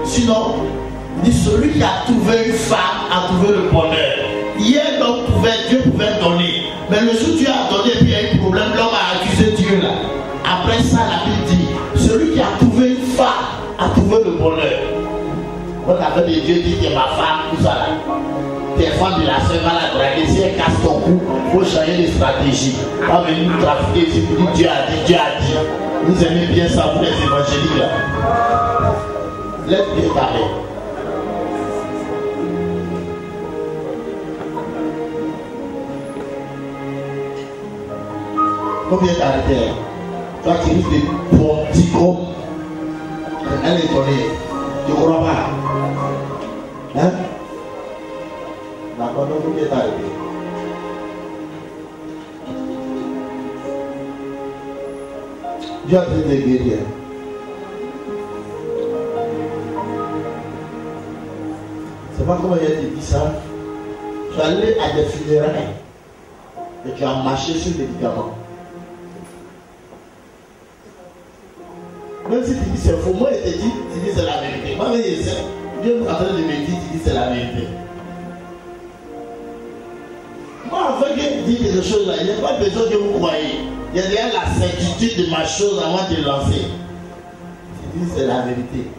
Sinon, il dit, celui qui a trouvé une femme a trouvé le bonheur. Hier, Dieu pouvait donner. Mais le jour où Dieu a donné, puis il y a eu un problème, l'homme a accusé Dieu là. Après ça, la Bible dit, celui qui a trouvé une femme a trouvé le bonheur. Votre affaire de Dieu dit que ma femme, tout ça là. Tes femmes de la semaine va la draguer. Si elle casse ton cou, il faut changer de stratégie. Pas venir nous trafiquer ici pour dire Dieu a dit, Dieu a dit. Vous aimez bien ça, vous les évangéliques là. Laisse bien carré. Combien d'arrêtés? Toi qui risques de porter comme elle est donnée. Tu ne crois pas? Hein? D'accord, donc combien d'arrêtés? Dieu a pris des guerriers. C'est pas comment il a dit ça. Tu es allé à des funérailles et tu as marché sur les médicaments. Même si tu dis c'est faux, moi je te dis, tu dis c'est la vérité. Moi je sais, Dieu est en train de me dire, tu dis c'est la vérité. Moi avant que je dise quelque chose là, il n'y a pas besoin que vous croyez. Il y a déjà la certitude de ma chose avant de lancer. Tu dis c'est la vérité.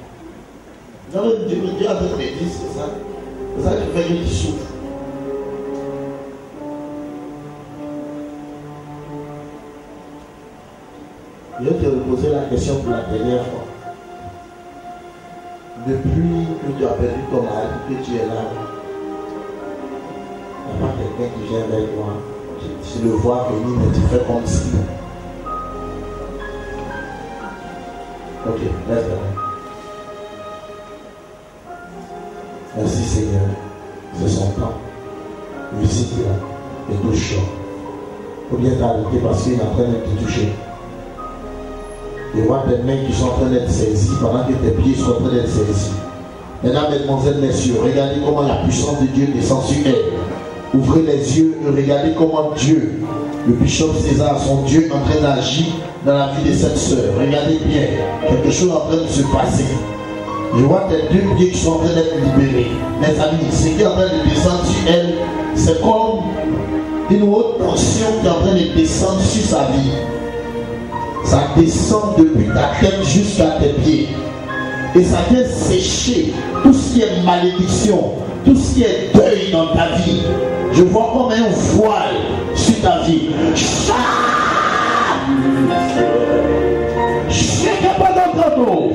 Donc Dieu est en train de me dire, c'est ça. C'est ça qui fait que tu souffres. Je vais te reposer la question pour la dernière fois. Depuis que tu as perdu ton mari, que tu es là, il n'y a pas quelqu'un qui vient vers toi. Tu le vois venir, mais tu fais comme si. Ok, laisse là. Merci Seigneur. C'est son temps. Visite-la et touche-la. Il faut bien t'arrêter parce qu'il est en train de te toucher. Je vois tes mains qui sont en train d'être saisies pendant que tes pieds sont en train d'être saisis. Mesdames, mesdemoiselles, messieurs, regardez comment la puissance de Dieu descend sur elle. Ouvrez les yeux et regardez comment Dieu, le bishop César, son Dieu, est en train d'agir dans la vie de cette sœur. Regardez bien, quelque chose est en train de se passer. Je vois tes deux pieds qui sont en train d'être libérés. Mes amis, ce qui est en train de descendre sur elle, c'est comme une haute tension qui est en train de descendre sur sa vie. Ça descend depuis ta tête jusqu'à tes pieds. Et ça vient sécher tout ce qui est malédiction, tout ce qui est deuil dans ta vie. Je vois comme un voile sur ta vie. Je sais qu'il n'y a pas d'entre-nous.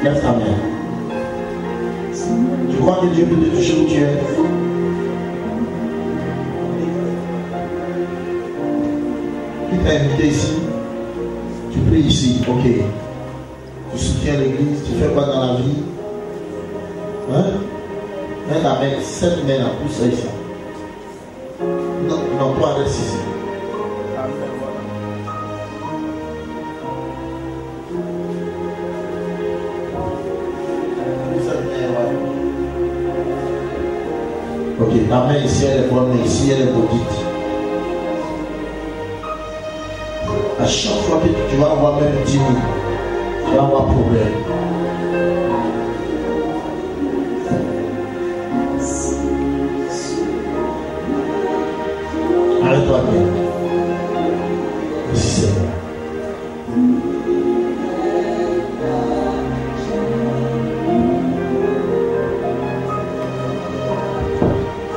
Lève ta main. Je crois que Dieu peut te toucher. chez où tu es. Qui t'a invité ici? Tu pries ici, ok. Tu soutiens l'église, tu fais quoi dans la vie? Hein? Mets la main, 7 mains en plus, ça ici. Non, non, toi reste ici. Ok, ta main ici, elle est bonne, mais ici, elle est maudite. À chaque fois que tu vas avoir même 10 000, tu vas avoir problème. Arrête-toi bien. Merci Seigneur.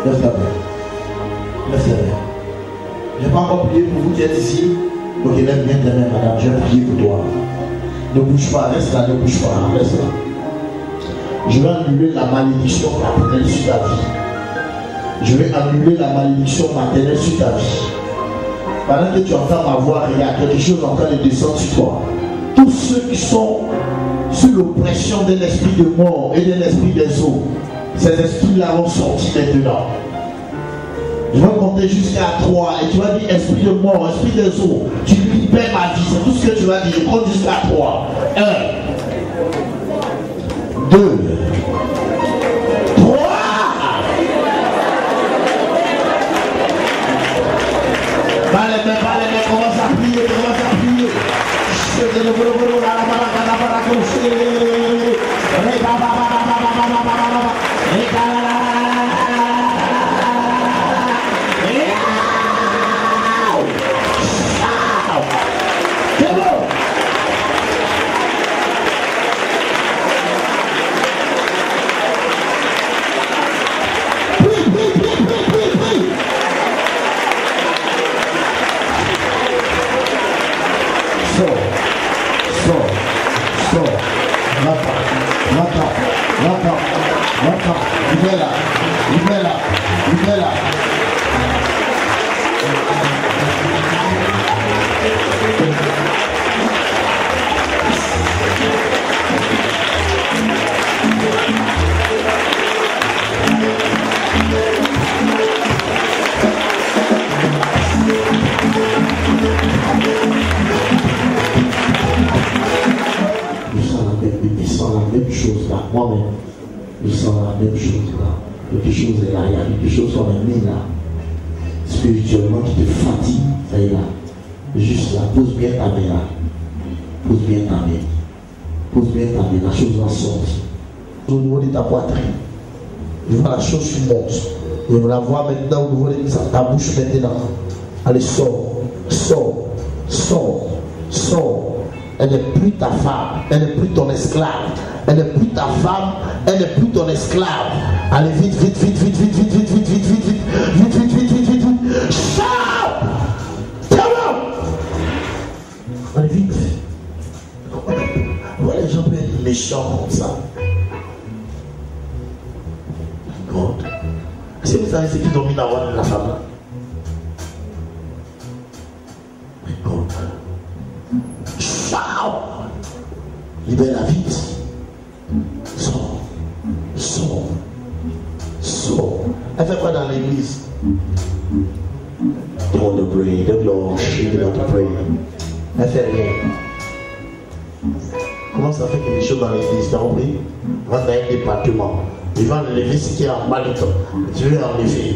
Lève ta main. Lève ta main. Je n'ai pas encore prié pour vous qui êtes ici. Ok, lève bien ta main, madame. Je vais prier pour toi. Ne bouge pas, reste là, ne bouge pas, reste là. Je vais annuler la malédiction maternelle sur ta vie. Je vais annuler la malédiction maternelle sur ta vie. Pendant que tu entends ma voix, il y a quelque chose en train de descendre sur toi. Tous ceux qui sont sous l'oppression de l'esprit de mort et de l'esprit des eaux, ces esprits-là vont sortir maintenant. Je vais compter jusqu'à 3 et tu vas dire esprit de mort, esprit des eaux, tu libères ma vie, c'est tout ce que tu vas dire. Je compte jusqu'à 3. 1, 2, 3. Commence à prier, commence à prier. Moi-même, je sens la même chose là. Quelque chose est là, il y a quelque chose qu'on a mis là. Spirituellement qui te fatigue, ça y est là. Juste là, pose bien ta main là. Pose bien ta main. Pose bien ta main, la chose va sortir. Au niveau de ta poitrine, je vois la chose qui monte. Je veux la voir maintenant au niveau de ta bouche maintenant. Allez, sors, sors, sors, sors. Elle n'est plus ta femme, elle n'est plus ton esclave. Elle n'est plus ta femme, elle n'est plus ton esclave. Allez vite, vite, vite, vite, vite, vite, vite, vite, vite, vite, vite, vite, vite, vite, vite, vite, vite. Shout! Allez vite. Pourquoi les gens peuvent être méchants comme ça? God. Est-ce que vous savez ce qui domine la femme là? God. Shout! Libère la vie. Sors, sors, sors. Elle fait quoi dans l'église? They want to pray, the Lord, they want to pray. Elle fait rien. Comment ça fait quelque chose dans l'église? T'as compris? On va dans un département. Il va enlever ce qui est en bas de toi. Tu veux enlever.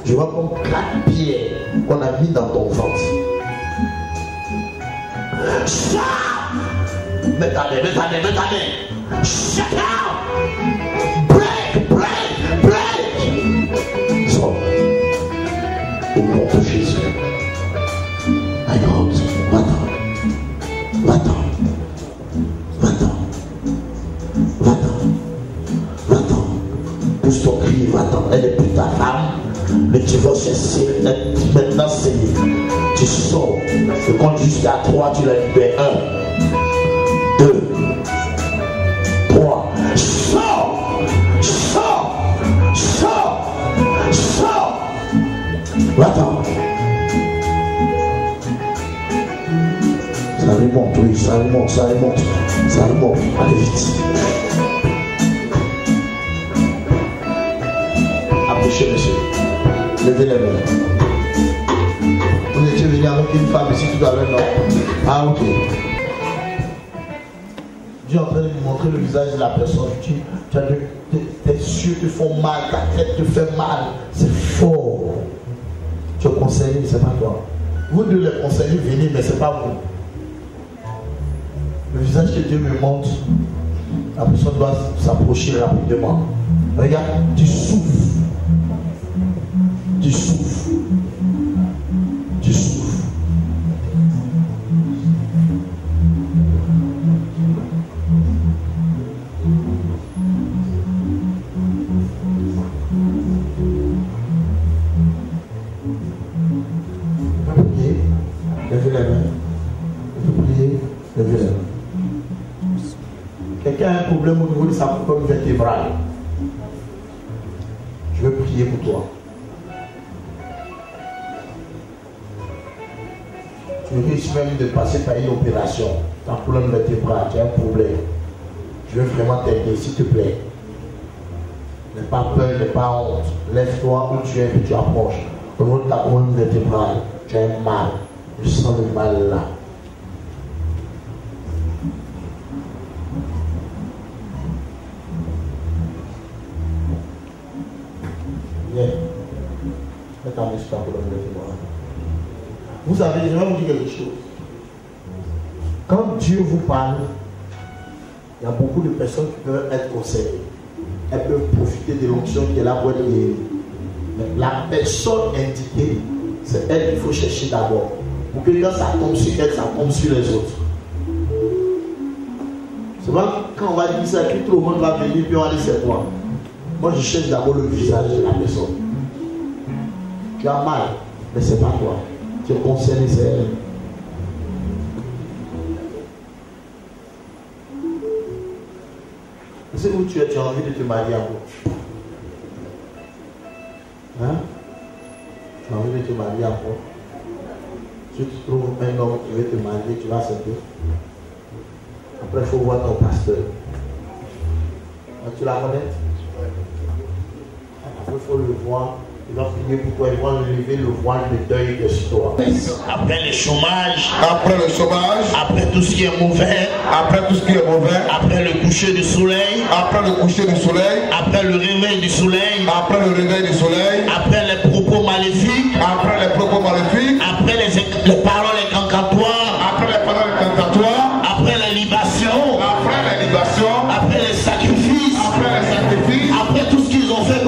Je vois comme 4 pierres qu'on a mis dans ton ventre. Ça! Mets ta main, mets ta main, mets ta main. Shut out! Break, break, break! Sors. Au nom de Jésus. My God, va-t'en. Va-t'en. Va-t'en. Va-t'en. Va-t'en. Pousse ton cri, va-t'en. Elle n'est plus ta femme. Le divorce est maintenant scellé. Tu sors. Je compte jusqu'à 3, tu la libères. 1, 2, 3. Sors! Sors! Va-t'en. Ça remonte, oui, ça remonte, ça remonte. Ça remonte. Allez vite. Approchez, monsieur. Levez les mains. Vous étiez venu avec une femme ici tout à l'heure, non? Ah, ok. Dieu est en train de nous montrer le visage de la personne. Tes yeux te font mal, ta tête te fait mal. C'est fort. Tu es conseillé, c'est pas toi. Vous deux les conseillers, venez, mais c'est pas vous. Le visage que Dieu me montre, la personne doit s'approcher rapidement. Regarde, tu souffres. Tu souffres. Tu souffres. Levez les mains. Vous priez, levez les mains. Quelqu'un a un problème au niveau de sa colonne vertébrale. Je vais prier pour toi. Tu risques même de passer par une opération. Ta colonne vertébrale, tu as un problème. Je veux vraiment t'aider, s'il te plaît. N'aie pas peur, n'aie pas honte. Lève-toi où tu es et tu approches. Au niveau de ta colonne vertébrale, tu as un mal. Je sens le mal là. Viens. Mets ta main sur ta colonne vertébrale. Vous savez, je vais vous dire quelque chose. Quand Dieu vous parle, il y a beaucoup de personnes qui peuvent être conseillées. Elles peuvent profiter de l'onction qui est là pour être guéries. Mais la personne indiquée, c'est elle qu'il faut chercher d'abord. Pour que quand ça tombe sur elle, ça tombe sur les autres. C'est vrai, quand on va dire ça, tout le monde va venir, puis on va dire c'est toi. Moi, je cherche d'abord le visage de la personne. Tu as mal, mais c'est pas toi. Tu es concerné, c'est elle. C'est où tu as envie de te marier à quoi? Hein? Tu as envie de te marier à quoi? Si tu trouves un homme qui veut te marier, tu vas accepter. Après, il faut voir ton pasteur. Tu la connais? Après, il faut le voir. Il va prier pour toi. Il va lever le voile de deuil de toi. Après le chômage. Après le chômage. Après tout ce qui est mauvais. Après tout ce qui est mauvais. Après le coucher du soleil. Après le coucher du soleil. Après le réveil du soleil. Après le réveil du soleil. Après les propos maléfiques. Après les propos maléfiques. Après les paroles incantatoires. Après les paroles incantatoires. Après les libations. Après les libations. Après les sacrifices. Après les sacrifices. Après tout ce qu'ils ont fait